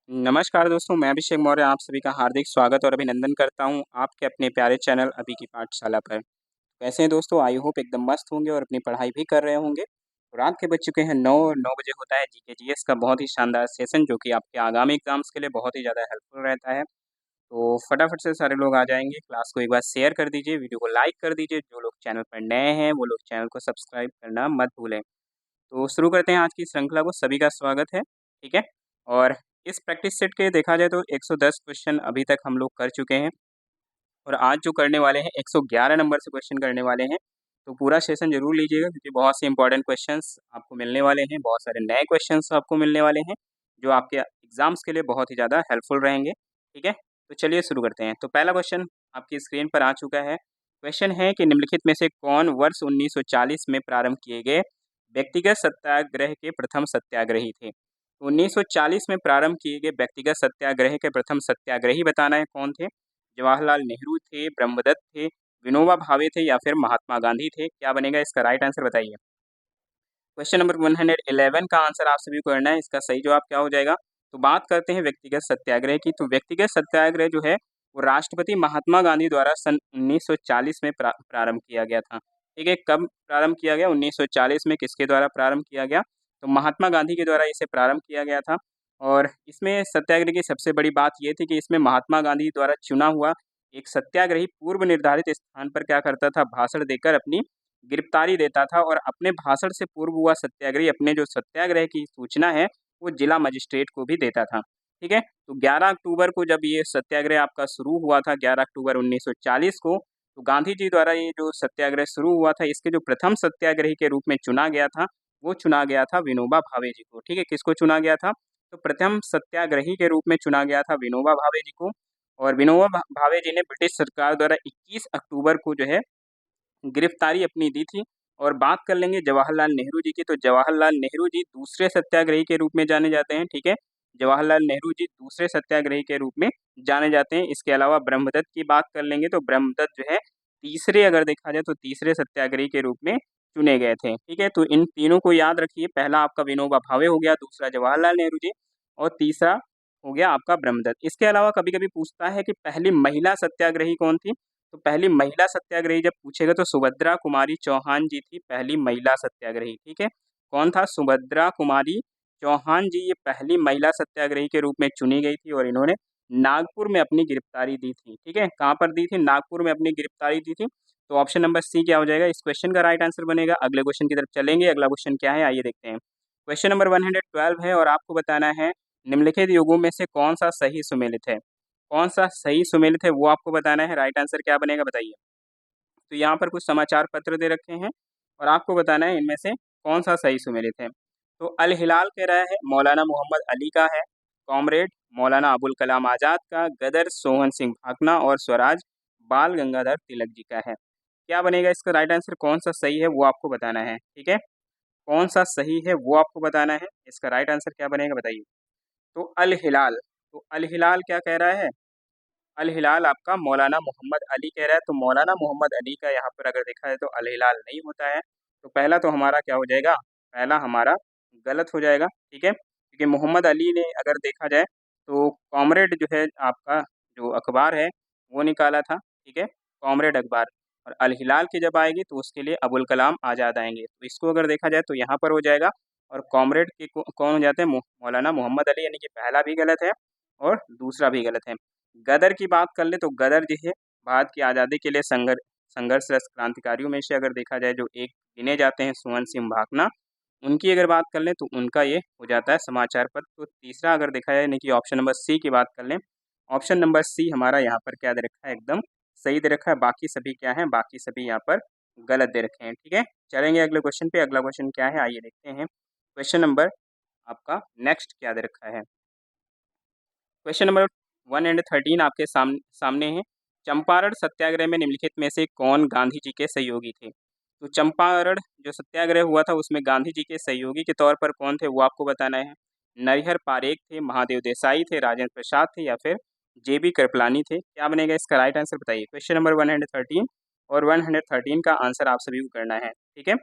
नमस्कार दोस्तों, मैं अभिषेक मौर्य आप सभी का हार्दिक स्वागत और अभिनंदन करता हूँ आपके अपने प्यारे चैनल अभी की पाठशाला पर। कैसे हैं दोस्तों? आई होप एकदम मस्त होंगे और अपनी पढ़ाई भी कर रहे होंगे। तो रात के बज चुके हैं 9 और 9 बजे होता है जीके जीएस का बहुत ही शानदार सेशन जो कि आपके आगामी एग्ज़ाम्स के लिए बहुत ही ज़्यादा हेल्पफुल रहता है। तो फटाफट से सारे लोग आ जाएँगे, क्लास को एक बार शेयर कर दीजिए, वीडियो को लाइक कर दीजिए। जो लोग चैनल पर नए हैं, वो लोग चैनल को सब्सक्राइब करना मत भूलें। तो शुरू करते हैं आज की श्रृंखला को, सभी का स्वागत है, ठीक है? और इस प्रैक्टिस सेट के देखा जाए तो 110 क्वेश्चन अभी तक हम लोग कर चुके हैं और आज जो करने वाले हैं 111 नंबर से क्वेश्चन करने वाले हैं। तो पूरा सेशन ज़रूर लीजिएगा क्योंकि बहुत से इंपॉर्टेंट क्वेश्चंस आपको मिलने वाले हैं, बहुत सारे नए क्वेश्चंस आपको मिलने वाले हैं, जो आपके एग्ज़ाम्स के लिए बहुत ही ज़्यादा हेल्पफुल रहेंगे, ठीक है? तो चलिए शुरू करते हैं। तो पहला क्वेश्चन आपकी स्क्रीन पर आ चुका है। क्वेश्चन है कि निम्नलिखित में से कौन वर्ष 1940 में प्रारंभ किए गए व्यक्तिगत सत्याग्रह के प्रथम सत्याग्रही थे? तो 1940 में प्रारंभ किए गए व्यक्तिगत सत्याग्रह के प्रथम सत्याग्रही बताना है कौन थे? जवाहरलाल नेहरू थे, ब्रह्मदत्त थे, विनोबा भावे थे या फिर महात्मा गांधी थे? क्या बनेगा इसका राइट आंसर बताइए। क्वेश्चन नंबर 111 का आंसर आप सभी को करना है। इसका सही जवाब क्या हो जाएगा? तो बात करते हैं व्यक्तिगत सत्याग्रह की। तो व्यक्तिगत सत्याग्रह जो है वो राष्ट्रपति महात्मा गांधी द्वारा सन 1940 में प्रारंभ किया गया था। ठीक है, कब प्रारंभ किया गया? 1940 में। किसके द्वारा प्रारंभ किया गया? तो महात्मा गांधी के द्वारा इसे प्रारंभ किया गया था। और इसमें सत्याग्रह की सबसे बड़ी बात ये थी कि इसमें महात्मा गांधी द्वारा चुना हुआ एक सत्याग्रही पूर्व निर्धारित स्थान पर क्या करता था? भाषण देकर अपनी गिरफ्तारी देता था और अपने भाषण से पूर्व हुआ सत्याग्रही अपने जो सत्याग्रह की सूचना है वो जिला मजिस्ट्रेट को भी देता था। ठीक है, तो 11 अक्टूबर को जब ये सत्याग्रह आपका शुरू हुआ था, 11 अक्टूबर 1940 को, तो गांधी जी द्वारा ये जो सत्याग्रह शुरू हुआ था इसके जो प्रथम सत्याग्रही के रूप में चुना गया था वो चुना गया था विनोबा भावे जी को। ठीक है, किसको चुना गया था? तो प्रथम सत्याग्रही के रूप में चुना गया था विनोबा भावे जी को। और विनोबा भावे जी ने ब्रिटिश सरकार द्वारा 21 अक्टूबर को जो है गिरफ्तारी अपनी दी थी। और बात कर लेंगे जवाहरलाल नेहरू जी की, तो जवाहरलाल नेहरू जी दूसरे सत्याग्रही के रूप में जाने जाते हैं, ठीक है? जवाहरलाल नेहरू जी दूसरे सत्याग्रही के रूप में जाने जाते हैं। इसके अलावा ब्रह्मदत्त की बात कर लेंगे तो ब्रह्मदत्त जो है तीसरे, अगर देखा जाए तो तीसरे सत्याग्रही के रूप में चुने गए थे, ठीक है? तो इन तीनों को याद रखिए, पहला आपका विनोबा भावे हो गया, दूसरा जवाहरलाल नेहरू जी और तीसरा हो गया आपका ब्रह्मदत्त। इसके अलावा कभी-कभी पूछता है कि पहली महिला सत्याग्रही कौन थी? तो पहली महिला सत्याग्रही जब पूछेगा तो सुभद्रा कुमारी चौहान जी थी पहली महिला सत्याग्रही, ठीक है? कौन था? सुभद्रा कुमारी चौहान जी ये पहली महिला सत्याग्रही के रूप में चुनी गई थी और इन्होंने नागपुर में अपनी गिरफ्तारी दी थी, ठीक है? कहाँ पर दी थी? नागपुर में अपनी गिरफ्तारी दी थी। तो ऑप्शन नंबर सी क्या हो जाएगा? इस क्वेश्चन का राइट आंसर बनेगा। अगले क्वेश्चन की तरफ चलेंगे। अगला क्वेश्चन क्या है आइए देखते हैं। क्वेश्चन नंबर 112 है और आपको बताना है निम्नलिखित युगों में से कौन सा सही सुमेलित है? कौन-सा सही सुमेलित है वो आपको बताना है। राइट आंसर क्या बनेगा बताइए। तो यहाँ पर कुछ समाचार पत्र दे रखे हैं और आपको बताना है इनमें से कौन-सा सही सुमेलित है। तो अल हिलाल कह रहा है मौलाना मोहम्मद अली का है, कॉमरेड मौलाना अबुल कलाम आज़ाद का, गदर सोहन सिंह भाकना और स्वराज बाल गंगाधर तिलक जी का है। क्या बनेगा इसका राइट आंसर? कौन-सा सही है वो आपको बताना है, ठीक है? कौन-सा सही है वो आपको बताना है। इसका राइट आंसर क्या बनेगा बताइए। तो अल हिलाल, तो अल हिलाल क्या कह रहा है? अल हिलाल आपका मौलाना मोहम्मद अली कह रहा है, तो मौलाना मोहम्मद अली का यहाँ पर अगर देखा जाए तो अल हिलाल नहीं होता है। तो पहला तो हमारा क्या हो जाएगा? पहला हमारा गलत हो जाएगा, ठीक है? क्योंकि मोहम्मद अली ने अगर देखा जाए तो कॉमरेड जो है आपका जो अखबार है वो निकाला था, ठीक है? कॉमरेड अखबार। और अल हिलाल की जब आएगी तो उसके लिए अबुल कलाम आज़ाद आएँगे। तो इसको अगर देखा जाए तो यहाँ पर हो जाएगा और कॉमरेड के कौन हो जाते हैं? मौलाना मोहम्मद अली, यानी कि पहला भी गलत है और दूसरा भी गलत है। गदर की बात कर ले तो गदर जो है भारत की आज़ादी के लिए संघर्षरत क्रांतिकारियों में से अगर देखा जाए जो एक गिने जाते हैं सोहन सिंह भाकना, उनकी अगर बात कर लें तो उनका ये हो जाता है समाचार पत्र। तो तीसरा अगर देखा जाए, यानी कि ऑप्शन नंबर सी की बात कर लें, ऑप्शन नंबर सी हमारा यहाँ पर क्या दे रखा है? एकदम सही दे रखा है। बाकी सभी क्या हैं? बाकी सभी यहाँ पर गलत दे रखे हैं, ठीक है? चलेंगे अगले क्वेश्चन पे। अगला क्वेश्चन क्या है आइए देखते हैं। क्वेश्चन नंबर आपका नेक्स्ट क्या दे रखा है? क्वेश्चन नंबर 113 आपके सामने है। चंपारण सत्याग्रह में निम्नलिखित में से कौन गांधी जी के सहयोगी थे? तो चंपारण जो सत्याग्रह हुआ था उसमें गांधी जी के सहयोगी के तौर पर कौन थे वो आपको बताना है। नरिहर पारेख थे, महादेव देसाई थे, राजेंद्र प्रसाद थे या फिर जेबी कृपलानी थे? क्या बनेगा इसका राइट आंसर बताइए। क्वेश्चन नंबर 113 और 113 का आंसर आप सभी को करना है, ठीक है?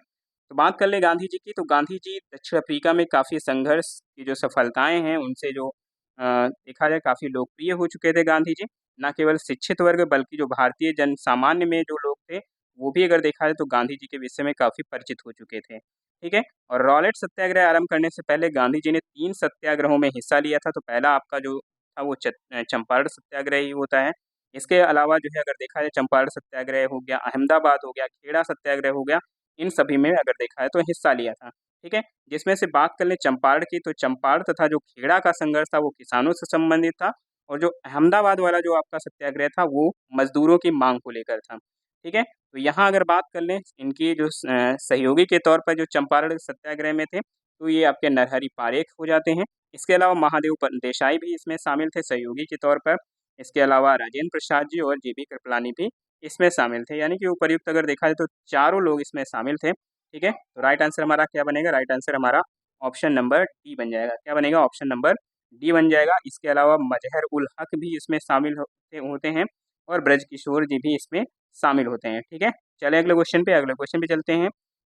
तो बात कर ले गांधी जी की, तो गांधी जी दक्षिण अफ्रीका में काफ़ी संघर्ष की जो सफलताएं हैं उनसे जो देखा जाए काफ़ी लोकप्रिय हो चुके थे गांधी जी। ना केवल शिक्षित वर्ग बल्कि जो भारतीय जन सामान्य में जो लोग थे, वो भी अगर देखा जाए तो गांधी जी के विषय में काफ़ी परिचित हो चुके थे। ठीक है? और रॉलेट सत्याग्रह आरंभ करने से पहले गांधी जी ने 3 सत्याग्रहों में हिस्सा लिया था। तो पहला आपका जो था वो चंपारण सत्याग्रह ही होता है। इसके अलावा जो है अगर देखा जाए चंपारण सत्याग्रह हो गया, अहमदाबाद हो गया, खेड़ा सत्याग्रह हो गया, इन सभी में अगर देखा जाए तो हिस्सा लिया था। ठीक है? जिसमें से बात कर लें चंपारण की, तो चंपारण तथा जो खेड़ा का संघर्ष था वो किसानों से संबंधित था, और जो अहमदाबाद वाला जो आपका सत्याग्रह था वो मजदूरों की मांग को लेकर था। ठीक है? तो यहाँ अगर बात कर लें इनकी जो सहयोगी के तौर पर जो चंपारण सत्याग्रह में थे, तो ये आपके नरहरि पारेख हो जाते हैं। इसके अलावा महादेव देसाई भी इसमें शामिल थे सहयोगी के तौर पर। इसके अलावा राजेंद्र प्रसाद जी और जीबी कृपलानी भी इसमें शामिल थे, यानी कि उपर्युक्त अगर देखा जाए तो चारों लोग इसमें शामिल थे। ठीक है? तो राइट आंसर हमारा क्या बनेगा? राइट आंसर हमारा ऑप्शन नंबर डी बन जाएगा। क्या बनेगा? ऑप्शन नंबर डी बन जाएगा। इसके अलावा मजहर उल हक भी इसमें शामिल होते हैं, और ब्रजकिशोर जी भी इसमें शामिल होते हैं। ठीक है? चले अगले क्वेश्चन पे चलते हैं।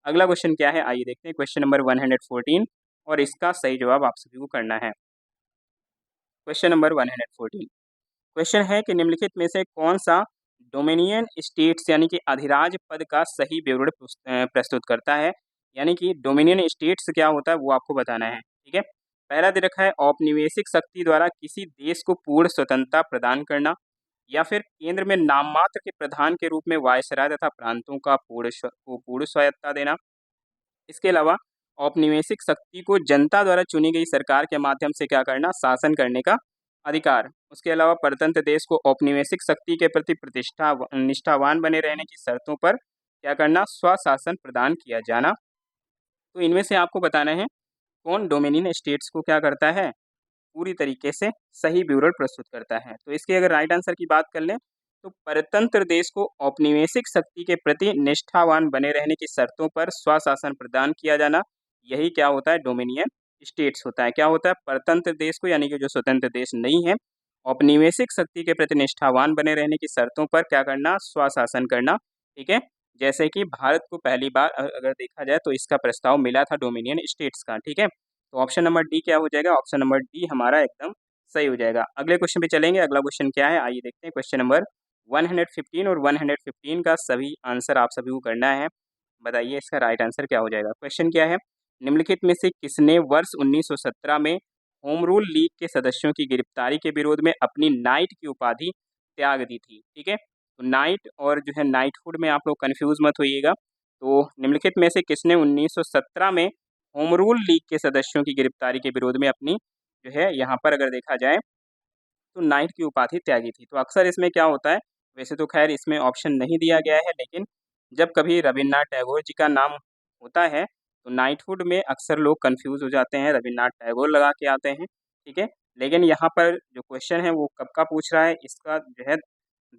अगला क्वेश्चन क्या है, आइए देखते हैं। क्वेश्चन नंबर 114, और इसका सही जवाब आप सभी को करना है। क्वेश्चन नंबर 114, क्वेश्चन है कि निम्नलिखित में से कौन सा डोमिनियन स्टेट्स यानी कि अधिराज पद का सही विवरण प्रस्तुत करता है। यानी कि डोमिनियन स्टेट्स क्या होता है वो आपको बताना है। ठीक है? पहला दे रखा है औपनिवेशिक शक्ति द्वारा किसी देश को पूर्ण स्वतंत्रता प्रदान करना, या फिर केंद्र में नाम मात्र के प्रधान के रूप में वायसराय तथा प्रांतों का पूर्ण स्वायत्ता देना। इसके अलावा औपनिवेशिक शक्ति को जनता द्वारा चुनी गई सरकार के माध्यम से क्या करना, शासन करने का अधिकार। उसके अलावा परतंत्र देश को औपनिवेशिक शक्ति के प्रति प्रतिष्ठा निष्ठावान बने रहने की शर्तों पर क्या करना, स्वशासन प्रदान किया जाना। तो इनमें से आपको बताना है कौन डोमिनियन स्टेट्स को क्या करता है, पूरी तरीके से सही विवरण प्रस्तुत करता है। तो इसके अगर राइट आंसर की बात कर लें, तो परतंत्र देश को औपनिवेशिक शक्ति के प्रति निष्ठावान बने रहने की शर्तों पर स्वशासन प्रदान किया जाना, यही क्या होता है, डोमिनियन स्टेट्स होता है। क्या होता है, परतंत्र देश को यानी कि जो स्वतंत्र देश नहीं है, औपनिवेशिक शक्ति के प्रति निष्ठावान बने रहने की शर्तों पर क्या करना, स्वशासन करना। ठीक है? जैसे कि भारत को पहली बार अगर देखा जाए तो इसका प्रस्ताव मिला था डोमिनियन स्टेट्स का। ठीक है? तो ऑप्शन नंबर डी क्या हो जाएगा, ऑप्शन नंबर डी हमारा एकदम सही हो जाएगा। अगले क्वेश्चन पे चलेंगे। अगला क्वेश्चन क्या है, आइए देखते हैं। क्वेश्चन नंबर 115 और 115 का सभी आंसर आप सभी को करना है। बताइए इसका राइट आंसर क्या हो जाएगा। क्वेश्चन क्या है, निम्नलिखित में से किसने वर्ष 1917 में होम रूल लीग के सदस्यों की गिरफ्तारी के विरोध में अपनी नाइट की उपाधि त्याग दी थी। ठीक है? तो नाइट और जो है नाइटहुड में आप लोग कंफ्यूज मत होइएगा। तो निम्नलिखित में से किसने 1917 में होम रूल लीग के सदस्यों की गिरफ्तारी के विरोध में अपनी जो है यहाँ पर अगर देखा जाए तो नाइट की उपाधि त्यागी थी। तो अक्सर इसमें क्या होता है, वैसे तो खैर इसमें ऑप्शन नहीं दिया गया है, लेकिन जब कभी रविन्द्रनाथ टैगोर जी का नाम होता है तो नाइटहुड में अक्सर लोग कंफ्यूज हो जाते हैं, रविन्द्रनाथ टैगोर लगा के आते हैं। ठीक है? लेकिन यहाँ पर जो क्वेश्चन है वो कब का पूछ रहा है, इसका जो है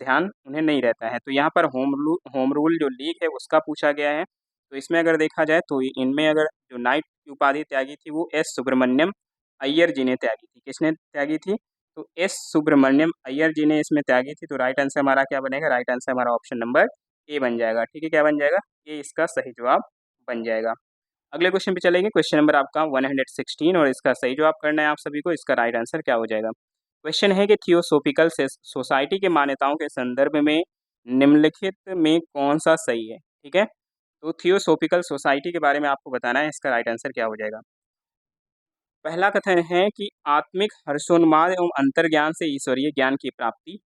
ध्यान उन्हें नहीं रहता है। तो यहाँ पर होम रूल जो लीग है उसका पूछा गया है। तो इसमें अगर देखा जाए तो इनमें अगर जो नाइट की उपाधि त्यागी थी वो एस सुब्रमण्यम अय्यर जी ने त्यागी थी। किसने त्यागी थी? तो एस सुब्रमण्यम अय्यर जी ने इसमें त्यागी थी। तो राइट आंसर हमारा क्या बनेगा, राइट आंसर हमारा ऑप्शन नंबर ए बन जाएगा। ठीक है? क्या बन जाएगा, ये इसका सही जवाब बन जाएगा। अगले क्वेश्चन पे चलेंगे। क्वेश्चन नंबर आपका 116, और इसका सही जवाब करना है आप सभी को। इसका राइट आंसर क्या हो जाएगा। क्वेश्चन है कि थियोसॉफिकल सोसाइटी के मान्यताओं के संदर्भ में निम्नलिखित में कौन सा सही है। ठीक है? तो थियोसॉफिकल सोसाइटी के बारे में आपको बताना है, इसका राइट आंसर क्या हो जाएगा। पहला कथन है कि आत्मिक हर्षोन्माद एवं अंतर्ज्ञान से ईश्वरीय ज्ञान की प्राप्ति।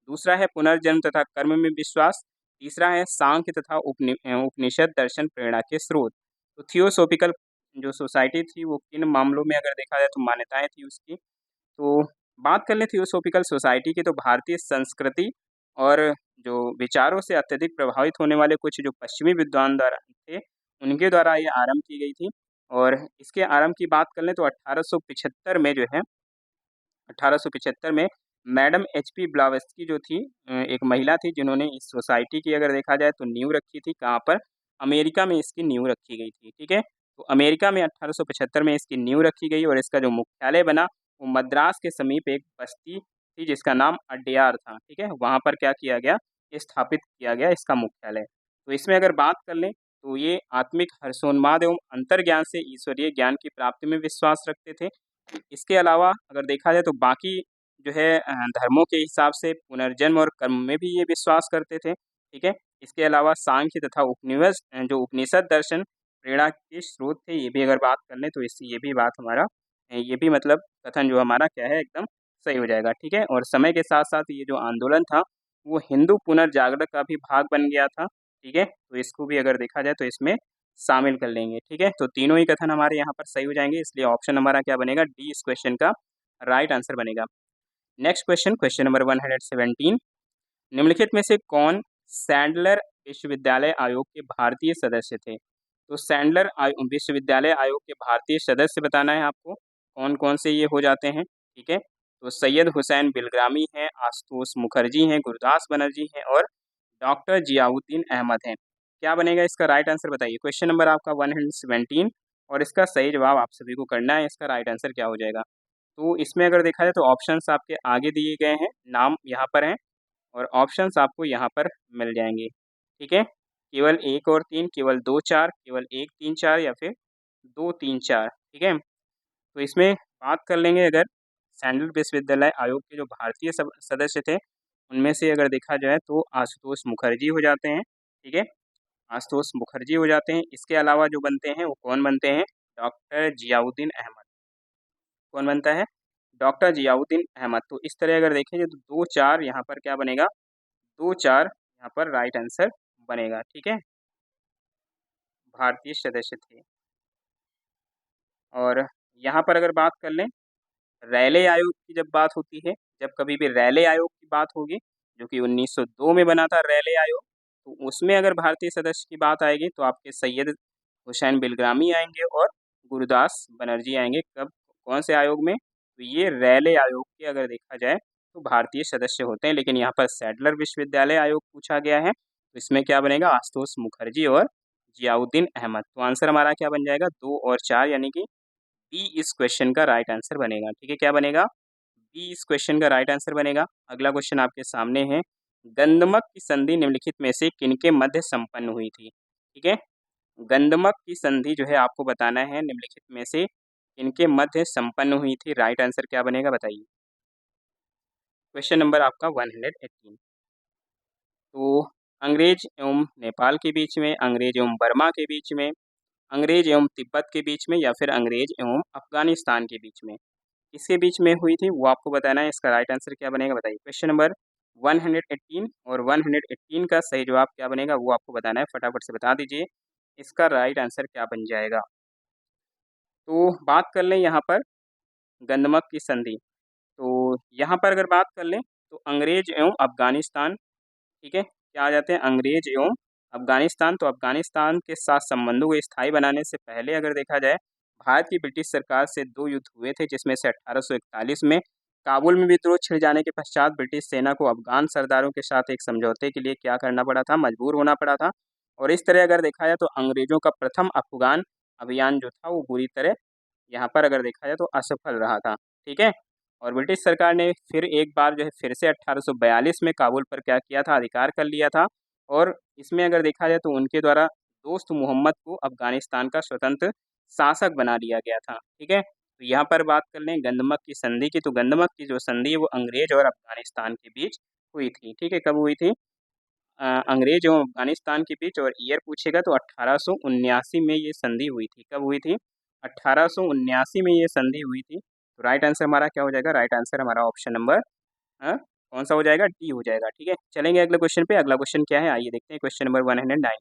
दूसरा है पुनर्जन्म तथा कर्म में विश्वास। तीसरा है सांख्य तथा उपनिषद दर्शन प्रेरणा के स्रोत। तो थियोसॉफिकल जो सोसाइटी थी वो किन मामलों में अगर देखा जाए तो मान्यताएं थी उसकी। तो बात कर लें थियोसॉफिकल सोसाइटी की, तो भारतीय संस्कृति और जो विचारों से अत्यधिक प्रभावित होने वाले कुछ जो पश्चिमी विद्वान द्वारा थे, उनके द्वारा ये आरंभ की गई थी। और इसके आरंभ की बात कर लें तो 1875 में जो है 1875 में मैडम एचपी ब्लावस्की जो थी, एक महिला थी जिन्होंने इस सोसाइटी की अगर देखा जाए तो नींव रखी थी। कहाँ पर? अमेरिका में इसकी नींव रखी गई थी। ठीक है? तो अमेरिका में 1875 में इसकी नींव रखी गई, और इसका जो मुख्यालय बना वो मद्रास के समीप एक बस्ती थी जिसका नाम अड्यार था। ठीक है? वहाँ पर क्या किया गया, स्थापित किया गया इसका मुख्यालय। तो इसमें अगर बात कर लें तो ये आत्मिक हर्षोन्माद एवं अंतर्ज्ञान से ईश्वरीय ज्ञान की प्राप्ति में विश्वास रखते थे। इसके अलावा अगर देखा जाए तो बाकी जो है धर्मों के हिसाब से पुनर्जन्म और कर्म में भी ये विश्वास करते थे, ठीक है? इसके अलावा सांख्य तथा जो उपनिषद दर्शन प्रेरणा के स्रोत थे, ये भी अगर बात कर लें तो इससे ये भी बात हमारा ये भी मतलब कथन जो हमारा क्या है एकदम सही हो जाएगा, ठीक है? और समय के साथ-साथ ये जो आंदोलन था, वो हिंदू पुनर्जागरण का भी भाग बन गया था, ठीक है? तो इसको भी अगर देखा जाए तो इसमें शामिल कर लेंगे, ठीक है? तो तीनों ही कथन हमारे यहाँ पर सही हो जाएँगे, इसलिए ऑप्शन हमारा क्या बनेगा? डी इस क्वेश्चन का राइट आंसर बनेगा। नेक्स्ट क्वेश्चन, क्वेश्चन नंबर 117 निम्नलिखित में से कौन सैंडलर विश्वविद्यालय आयोग के भारतीय सदस्य थे? तो सैंडलर विश्वविद्यालय आयोग के भारतीय सदस्य बताना है आपको, कौन-कौन से ये हो जाते हैं, ठीक है? तो सैयद हुसैन बिलग्रामी हैं, आशुतोष मुखर्जी हैं, गुरदास बनर्जी हैं और डॉक्टर जियाउद्दीन अहमद हैं। क्या बनेगा इसका राइट आंसर बताइए? क्वेश्चन नंबर आपका 117 और इसका सही जवाब आप सभी को करना है, इसका राइट आंसर क्या हो जाएगा? तो इसमें अगर देखा जाए तो ऑप्शंस आपके आगे दिए गए हैं, नाम यहाँ पर हैं और ऑप्शंस आपको यहाँ पर मिल जाएँगे, ठीक है? केवल 1 और 3, केवल 2, 4, केवल 1, 3, 4 या फिर 2, 3, 4, ठीक है? तो इसमें बात कर लेंगे अगर सैंडल विश्वविद्यालय आयोग के जो भारतीय सब सदस्य थे, उनमें से अगर देखा जाए तो आशुतोष मुखर्जी हो जाते हैं, ठीक है? आशुतोष मुखर्जी हो जाते हैं। इसके अलावा जो बनते हैं वो कौन बनते हैं? डॉक्टर जियाउद्दीन अहमद। कौन बनता है? डॉक्टर जियाउद्दीन अहमद। तो इस तरह अगर देखेंगे तो 2-4 यहाँ पर क्या बनेगा? 2-4 यहाँ पर राइट आंसर बनेगा, ठीक है? भारतीय सदस्य थे और यहाँ पर अगर बात कर लें रैले आयोग की जब बात होती है, जब कभी भी रैले आयोग की बात होगी, जो कि 1902 में बना था रैले आयोग, तो उसमें अगर भारतीय सदस्य की बात आएगी तो आपके सैयद हुसैन बिलग्रामी आएँगे और गुरदास बनर्जी आएँगे कब कौन से आयोग में? तो ये रैले आयोग के अगर देखा जाए तो भारतीय सदस्य होते हैं, लेकिन यहाँ पर सैडलर विश्वविद्यालय आयोग पूछा गया है, तो इसमें क्या बनेगा? आशुतोष मुखर्जी और जियाउद्दीन अहमद। तो आंसर हमारा क्या बन जाएगा? 2 और 4 यानी कि बी इस क्वेश्चन का राइट आंसर बनेगा, ठीक है? क्या बनेगा? बी इस क्वेश्चन का राइट आंसर बनेगा। अगला क्वेश्चन आपके सामने है, गंधमक की संधि निम्नलिखित में से किनके मध्य संपन्न हुई थी? ठीक है? गंधमक की संधि जो है आपको बताना है निम्नलिखित में से किनके मध्य संपन्न हुई थी? राइट आंसर क्या बनेगा बताइए? क्वेश्चन नंबर आपका 118 तो अंग्रेज एवं नेपाल के बीच में, अंग्रेज एवं बर्मा के बीच में, अंग्रेज एवं तिब्बत के बीच में या फिर अंग्रेज एवं अफ़गानिस्तान के बीच में? किसके बीच में हुई थी वो आपको बताना है, इसका राइट आंसर क्या बनेगा बताइए? क्वेश्चन नंबर 118 और 118 का सही जवाब क्या बनेगा वो आपको बताना है, फटाफट से बता दीजिए, इसका राइट आंसर क्या बन जाएगा? तो बात कर लें यहाँ पर गंधमक की संधि, तो यहाँ पर अगर बात कर लें तो अंग्रेज एवं अफ़गानिस्तान, ठीक है? क्या आ जाते हैं? अंग्रेज एवं अफ़गानिस्तान, तो अफ़गानिस्तान के साथ संबंधों को स्थायी बनाने से पहले अगर देखा जाए, भारत की ब्रिटिश सरकार से 2 युद्ध हुए थे, जिसमें से 1841 में काबुल में विद्रोह छिड़ जाने के पश्चात ब्रिटिश सेना को अफ़गान सरदारों के साथ एक समझौते के लिए क्या करना पड़ा था? मजबूर होना पड़ा था और इस तरह अगर देखा जाए तो अंग्रेज़ों का प्रथम अफ़गान अभियान जो था वो बुरी तरह यहाँ पर अगर देखा जाए तो असफल रहा था, ठीक है? और ब्रिटिश सरकार ने फिर एक बार जो है फिर से 1842 में काबुल पर क्या किया था? अधिकार कर लिया था और इसमें अगर देखा जाए तो उनके द्वारा दोस्त मोहम्मद को अफ़गानिस्तान का स्वतंत्र शासक बना दिया गया था, ठीक है? तो यहाँ पर बात कर लें गंधमक की संधि की, तो गंधमक की जो संधि है वो अंग्रेज और अफ़गानिस्तान के बीच हुई थी, ठीक है? कब हुई थी? अंग्रेज एवं अफ़गानिस्तान के बीच और ईयर पूछेगा तो 1879 में ये संधि हुई थी। कब हुई थी? 1879 में ये संधि हुई थी। तो राइट आंसर हमारा क्या हो जाएगा? राइट आंसर हमारा ऑप्शन नंबर कौन-सा हो जाएगा? डी हो जाएगा, ठीक है? चलेंगे अगले क्वेश्चन पे। अगला क्वेश्चन क्या है? आइए देखते हैं क्वेश्चन नंबर 109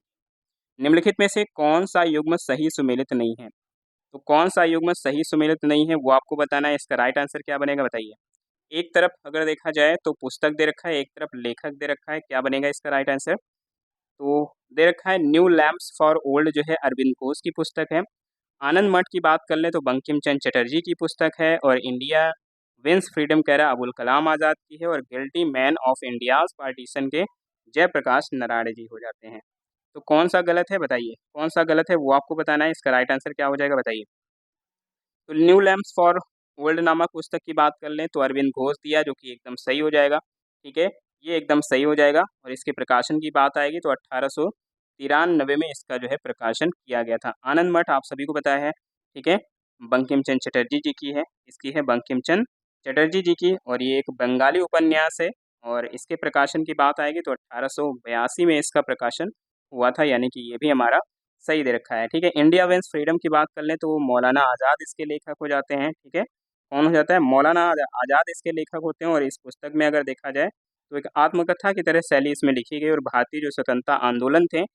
निम्नलिखित में से कौन-सा युग्म सही सुमेलित नहीं है? तो कौन-सा युग्म सही सुमेलित नहीं है वो आपको बताना है। इसका राइट आंसर क्या बनेगा बताइए? एक तरफ अगर देखा जाए तो पुस्तक दे रखा है, एक तरफ लेखक दे रखा है, क्या बनेगा इसका राइट आंसर? तो दे रखा है न्यू लैम्प्स फॉर ओल्ड जो है अरविंद घोष की पुस्तक है। आनंद मठ की बात कर लें तो बंकिम चंद्र चटर्जी की पुस्तक है और इंडिया विंस फ्रीडम कह रहा अबुल कलाम आज़ाद की है और guilty man of India's partition के जयप्रकाश नारायण जी हो जाते हैं। तो कौन सा गलत है बताइए? कौन सा गलत है वो आपको बताना है, इसका राइट आंसर क्या हो जाएगा बताइए? तो न्यू लैम्प्स फॉर ओल्ड नामक पुस्तक की बात कर लें तो अरविंद घोष दिया जो कि एकदम सही हो जाएगा, ठीक है? ये एकदम सही हो जाएगा और इसके प्रकाशन की बात आएगी तो 1893 में इसका जो है प्रकाशन किया गया था। आनंद मठ आप सभी को पता है, ठीक है? बंकिम चंद्र चटर्जी जी की है, इसकी है बंकिम चंद्र चटर्जी जी की, और ये एक बंगाली उपन्यास है। और इसके प्रकाशन की बात आएगी तो 1882 में इसका प्रकाशन हुआ था, यानी कि ये भी हमारा सही दे रखा है। ठीक है, इंडिया विंस फ्रीडम की बात कर लें तो वो मौलाना आज़ाद इसके लेखक हो जाते हैं। ठीक है, कौन हो जाता है? मौलाना आज़ाद इसके लेखक होते हैं। और इस पुस्तक में अगर देखा जाए तो एक आत्मकथा की तरह शैली इसमें लिखी गई, और भारतीय जो स्वतंत्रता आंदोलन थे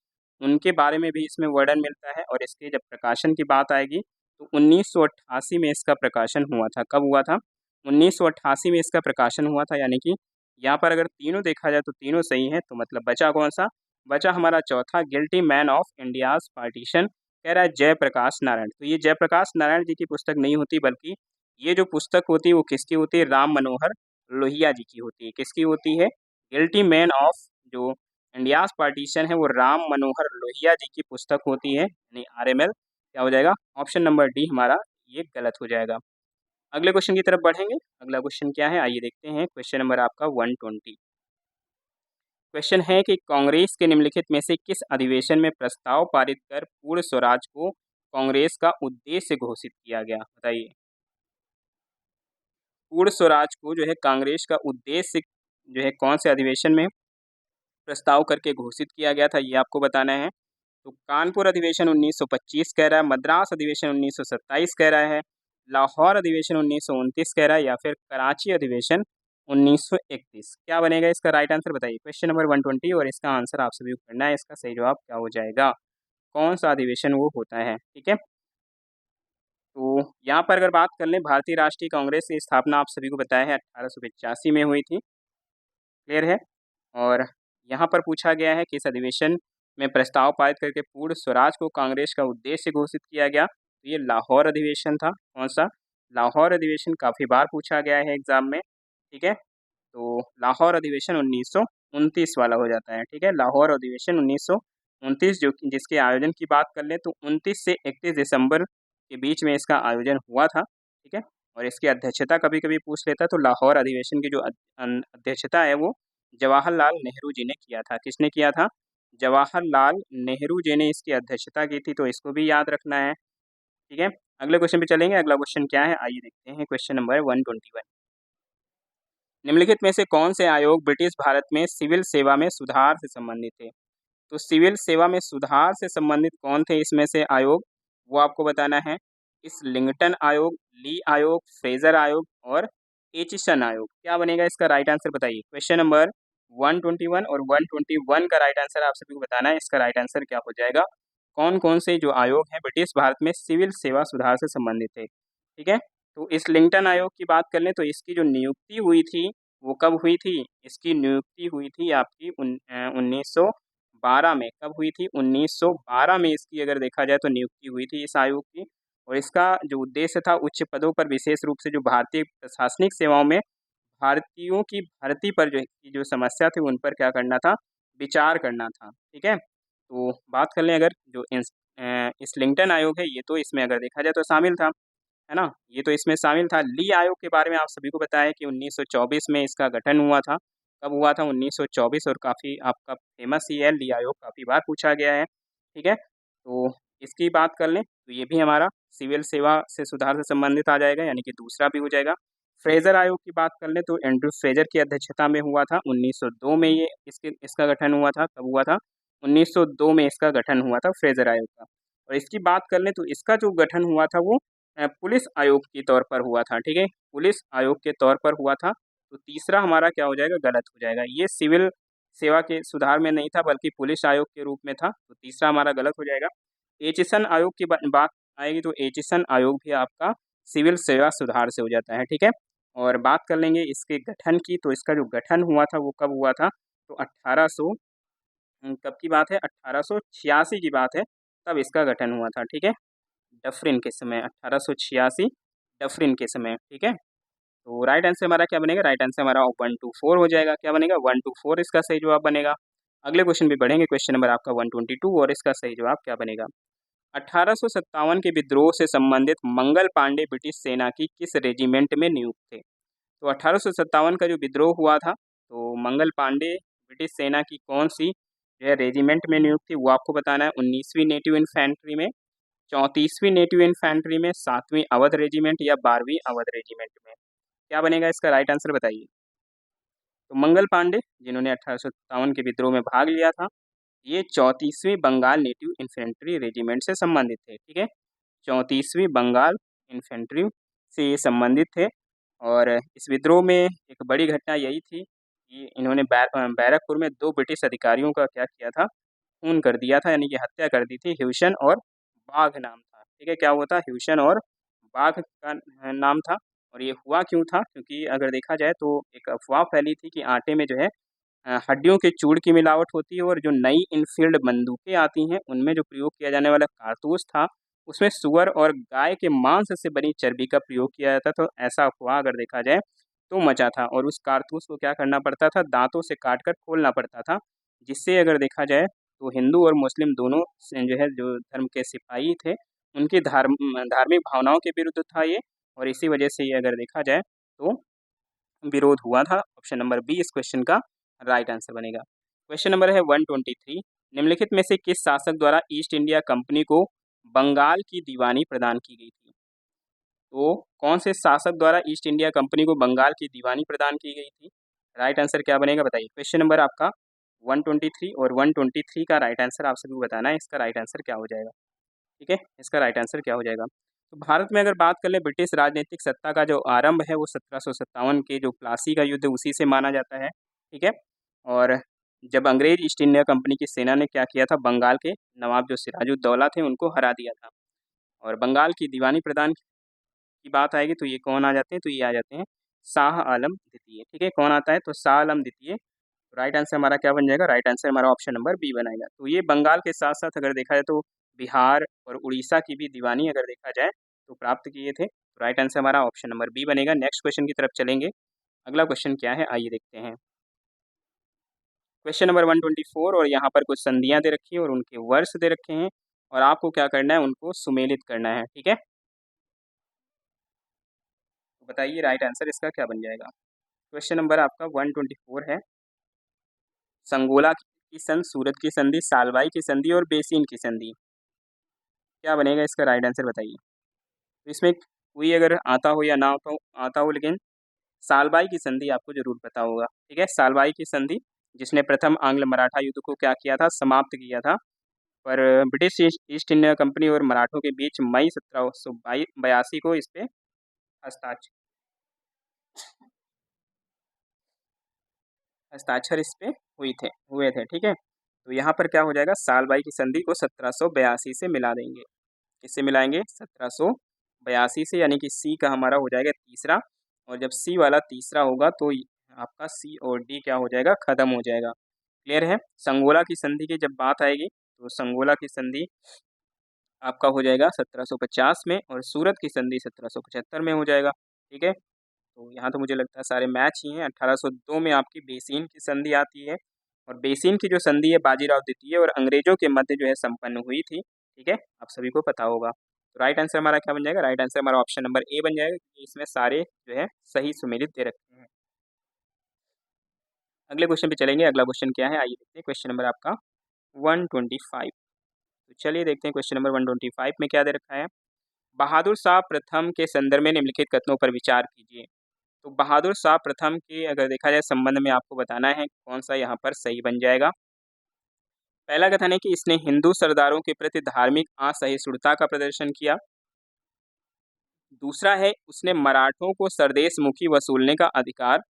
उनके बारे में भी इसमें वर्णन मिलता है। और इसके जब प्रकाशन की बात आएगी तो 1988 में इसका प्रकाशन हुआ था। कब हुआ था? 1988 में इसका प्रकाशन हुआ था, यानी कि यहाँ पर अगर तीनों देखा जाए तो तीनों सही है। तो मतलब बचा कौन सा? बचा हमारा चौथा, guilty man of India's partition, कह रहा है जयप्रकाश नारायण। तो ये जयप्रकाश नारायण जी की पुस्तक नहीं होती, बल्कि ये जो पुस्तक होती है वो किसकी होती है? राम मनोहर लोहिया जी की होती है। किसकी होती है? गिल्टी मैन ऑफ जो इंडियाज पार्टीशन है वो राम मनोहर लोहिया जी की पुस्तक होती है, यानी आरएमएल। क्या हो जाएगा? ऑप्शन नंबर डी हमारा ये गलत हो जाएगा। अगले क्वेश्चन की तरफ बढ़ेंगे। अगला क्वेश्चन क्या है, आइए देखते हैं। क्वेश्चन नंबर आपका 120। क्वेश्चन है कि कांग्रेस के निम्नलिखित में से किस अधिवेशन में प्रस्ताव पारित कर पूर्ण स्वराज को कांग्रेस का उद्देश्य घोषित किया गया? बताइए। पूर्ण स्वराज को जो है कांग्रेस का उद्देश्य जो है कौन से अधिवेशन में प्रस्ताव करके घोषित किया गया था, ये आपको बताना है। तो कानपुर अधिवेशन 1925 कह रहा है, मद्रास अधिवेशन 1927 कह रहा है, लाहौर अधिवेशन 1929 कह रहा है, या फिर कराची अधिवेशन 1931। क्या बनेगा इसका राइट आंसर? बताइए। क्वेश्चन नंबर 120, और इसका आंसर आप सभी को करना है। इसका सही जवाब क्या हो जाएगा? कौन सा अधिवेशन वो होता है? ठीक है, तो यहाँ पर अगर बात कर लें, भारतीय राष्ट्रीय कांग्रेस की स्थापना आप सभी को बताया है 1885 में हुई थी। क्लियर है। और यहाँ पर पूछा गया है कि इस अधिवेशन में प्रस्ताव पारित करके पूर्ण स्वराज को कांग्रेस का उद्देश्य घोषित किया गया। तो ये लाहौर अधिवेशन था। कौन सा? लाहौर अधिवेशन काफ़ी बार पूछा गया है एग्जाम में। ठीक है, तो लाहौर अधिवेशन 1929 वाला हो जाता है। ठीक है, लाहौर अधिवेशन 1929, जो कि जिसके आयोजन की बात कर लें तो 29 से 31 दिसंबर के बीच में इसका आयोजन हुआ था। ठीक है, और इसकी अध्यक्षता कभी कभी पूछ लेता है, तो लाहौर अधिवेशन की जो अध्यक्षता है वो जवाहरलाल नेहरू जी ने किया था। किसने किया था? जवाहरलाल नेहरू जी ने इसकी अध्यक्षता की थी, तो इसको भी याद रखना है। ठीक है, अगले क्वेश्चन पे चलेंगे। अगला क्वेश्चन क्या है, आइए देखते हैं। Question number 121। निम्नलिखित में से कौन से आयोग ब्रिटिश भारत में सिविल सेवा में सुधार से संबंधित थे? तो सिविल सेवा में सुधार से संबंधित कौन थे इसमें से आयोग, वो आपको बताना है। इस लिंगटन आयोग, ली आयोग, फ्रेजर आयोग और एचिसन आयोग। क्या बनेगा इसका राइट आंसर? बताइए। क्वेश्चन नंबर 121 और 121 का राइट आंसर आप सभी को बताना है। इसका राइट आंसर क्या हो जाएगा? कौन कौन से जो आयोग हैं ब्रिटिश भारत में सिविल सेवा सुधार से संबंधित थे? ठीक है, तो इस लिंगटन आयोग की बात कर लें तो इसकी जो नियुक्ति हुई थी वो कब हुई थी? इसकी नियुक्ति हुई थी आपकी 1912 में। कब हुई थी? 1912 में इसकी अगर देखा जाए तो नियुक्ति हुई थी इस आयोग की। और इसका जो उद्देश्य था उच्च पदों पर, विशेष रूप से जो भारतीय प्रशासनिक सेवाओं में भारतीयों की भर्ती पर जो समस्या थी उन पर क्या करना था? विचार करना था। ठीक है, तो बात कर लें अगर जो इस लिंगटन आयोग है, ये तो इसमें अगर देखा जाए तो शामिल था, है ना? ये तो इसमें शामिल था। ली आयोग के बारे में आप सभी को पता है कि 1924 में इसका गठन हुआ था। कब हुआ था? 1924, और काफ़ी आपका फेमस ही है ली आयोग, काफ़ी बार पूछा गया है। ठीक है, तो इसकी बात कर लें तो ये भी हमारा सिविल सेवा से सुधार से संबंधित आ जाएगा, यानी कि दूसरा भी हो जाएगा। फ्रेजर आयोग की बात कर लें तो एंड्रू फ्रेजर की अध्यक्षता में हुआ था। 1902 में ये इसका गठन हुआ था। कब हुआ था? 1902 में इसका गठन हुआ था फ्रेजर आयोग का। और इसकी बात कर लें तो इसका जो गठन हुआ था वो पुलिस आयोग के तौर पर हुआ था। ठीक है, पुलिस आयोग के तौर पर हुआ था। तो तीसरा हमारा क्या हो जाएगा? गलत हो जाएगा। ये सिविल सेवा के सुधार में नहीं था बल्कि पुलिस आयोग के रूप में था, तो तीसरा हमारा गलत हो जाएगा। एचिसन आयोग की बात आएगी तो एचिसन आयोग भी आपका सिविल सेवा सुधार से हो जाता है। ठीक है, और बात कर लेंगे इसके गठन की, तो इसका जो गठन हुआ था वो कब हुआ था? तो 1800 कब की बात है? 1886 की बात है, तब इसका गठन हुआ था। ठीक है, डफरिन के समय, 1886 डफरिन के समय। ठीक है, तो राइट आंसर हमारा क्या बनेगा? राइट आंसर हमारा 124 हो जाएगा। क्या बनेगा? 124 इसका सही जवाब बनेगा। अगले क्वेश्चन पे बढ़ेंगे। क्वेश्चन नंबर आपका 122, और इसका सही जवाब क्या बनेगा? 1857 के विद्रोह से संबंधित मंगल पांडे ब्रिटिश सेना की किस रेजिमेंट में नियुक्त थे? तो 1857 का जो विद्रोह हुआ था, तो मंगल पांडे ब्रिटिश सेना की कौन सी जो है रेजिमेंट में नियुक्त थी, वो आपको बताना है। 19वीं नेटिव इन्फेंट्री में, 34वीं नेटिव इन्फेंट्री में, 7वीं अवध रेजिमेंट या 12वीं अवध रेजिमेंट में? क्या बनेगा इसका राइट आंसर बताइए। तो मंगल पांडे, जिन्होंने 1857 के विद्रोह में भाग लिया था, ये 34वीं बंगाल नेटिव इन्फेंट्री रेजिमेंट से संबंधित थे। ठीक है, 34वीं बंगाल इन्फेंट्री से ये संबंधित थे। और इस विद्रोह में एक बड़ी घटना यही थी कि इन्होंने बैरकपुर में 2 ब्रिटिश अधिकारियों का क्या किया था, खून कर दिया था, यानी कि हत्या कर दी थी। ह्यूशन और बाघ नाम था। ठीक है, क्या हुआ था? ह्यूशन और बाघ का नाम था। और ये हुआ क्यों था? क्योंकि अगर देखा जाए तो एक अफवाह फैली थी कि आटे में जो है हड्डियों के चूर्ण की मिलावट होती है, और जो नई इनफील्ड बंदूकें आती हैं उनमें जो प्रयोग किया जाने वाला कारतूस था, उसमें सुअर और गाय के मांस से बनी चर्बी का प्रयोग किया जाता। तो ऐसा अफवाह अगर देखा जाए तो मचा था, और उस कारतूस को क्या करना पड़ता था? दांतों से काट कर खोलना पड़ता था, जिससे अगर देखा जाए तो हिंदू और मुस्लिम दोनों जो है, जो धर्म के सिपाही थे, उनकी धार्मिक भावनाओं के विरुद्ध था ये। और इसी वजह से ये अगर देखा जाए तो विरोध हुआ था। ऑप्शन नंबर बी इस क्वेश्चन का राइट आंसर बनेगा। क्वेश्चन नंबर है 123, निम्नलिखित में से किस शासक द्वारा ईस्ट इंडिया कंपनी को बंगाल की दीवानी प्रदान की गई थी? तो कौन से शासक द्वारा ईस्ट इंडिया कंपनी को बंगाल की दीवानी प्रदान की गई थी? राइट आंसर क्या बनेगा बताइए। क्वेश्चन नंबर आपका 123 और 123 का राइट आंसर आप सभी को बताना है, इसका राइट आंसर क्या हो जाएगा। ठीक है, इसका राइट आंसर क्या हो जाएगा? तो भारत में अगर बात कर ले, ब्रिटिश राजनीतिक सत्ता का जो आरंभ है वो 1757 के जो प्लासी का युद्ध, उसी से माना जाता है। ठीक है, और जब अंग्रेज ईस्ट इंडिया कंपनी की सेना ने क्या किया था, बंगाल के नवाब जो सिराजुद्दौला थे उनको हरा दिया था। और बंगाल की दीवानी प्रदान की बात आएगी तो ये कौन आ जाते हैं? तो ये आ जाते हैं शाह आलम द्वितीय। ठीक है, कौन आता है? तो शाह आलम द्वितीय। राइट आंसर हमारा क्या बन जाएगा? राइट आंसर हमारा ऑप्शन नंबर बी बनाएगा। तो ये बंगाल के साथ साथ अगर देखा जाए तो बिहार और उड़ीसा की भी दीवानी अगर देखा जाए तो प्राप्त किए थे। तो राइट आंसर हमारा ऑप्शन नंबर बी बनेगा। नेक्स्ट क्वेश्चन की तरफ चलेंगे। अगला क्वेश्चन क्या है, आइए देखते हैं। क्वेश्चन नंबर 124, और यहाँ पर कुछ संधियाँ दे रखी है और उनके वर्ष दे रखे हैं, और आपको क्या करना है? उनको सुमेलित करना है। ठीक है, तो बताइए राइट आंसर इसका क्या बन जाएगा। क्वेश्चन नंबर आपका 124 है, संगोला की संधि, सूरत की संधि, सालबाई की संधि और बेसिन की संधि, क्या बनेगा इसका राइट आंसर बताइए। तो इसमें कोई अगर आता हो या ना आता हो, लेकिन सालबाई की संधि आपको जरूर पता होगा। ठीक है, सालबाई की संधि, जिसने प्रथम आंग्ल मराठा युद्ध को क्या किया था? समाप्त किया था। पर ब्रिटिश ईस्ट इंडिया कंपनी और मराठों के बीच मई 1782 को इस पे हस्ताक्षर हस्ताक्षर इस पे हुए थे। ठीक है, तो यहाँ पर क्या हो जाएगा? सालबाई की संधि को 1782 से मिला देंगे। किससे मिलाएंगे? 1782 से, यानी कि सी का हमारा हो जाएगा तीसरा। और जब सी वाला तीसरा होगा तो आपका सी और डी क्या हो जाएगा? खत्म हो जाएगा। क्लियर है? संगोला की संधि की जब बात आएगी तो संगोला की संधि आपका हो जाएगा 1750 में, और सूरत की संधि 1775 में हो जाएगा। ठीक है, तो यहाँ तो मुझे लगता है सारे मैच ही हैं। 1802 में आपकी बेसिन की संधि आती है, और बेसिन की जो संधि है बाजीराव द्वितीय और अंग्रेजों के मध्य जो है संपन्न हुई थी। ठीक है, आप सभी को पता होगा। तो राइट आंसर हमारा क्या बन जाएगा? राइट आंसर हमारा ऑप्शन नंबर ए बन जाएगा, क्योंकि इसमें सारे जो है सही सुमेलित दे रखे हैं। अगले क्वेश्चन पे चलेंगे। अगला क्वेश्चन क्या है, आइए देखते हैं। क्वेश्चन नंबर आपका 125। तो चलिए देखते हैं क्वेश्चन नंबर 125 में क्या दे रखा है। बहादुर शाह प्रथम के संदर्भ में निम्नलिखित कथनों पर विचार कीजिए। तो बहादुर शाह प्रथम के अगर देखा जाए संबंध में आपको बताना है कौन सा यहाँ पर सही बन जाएगा। पहला कथन है कि इसने हिंदू सरदारों के प्रति धार्मिक असहिष्णुता का प्रदर्शन किया। दूसरा है, उसने मराठों को सरदेश मुखी वसूलने का अधिकार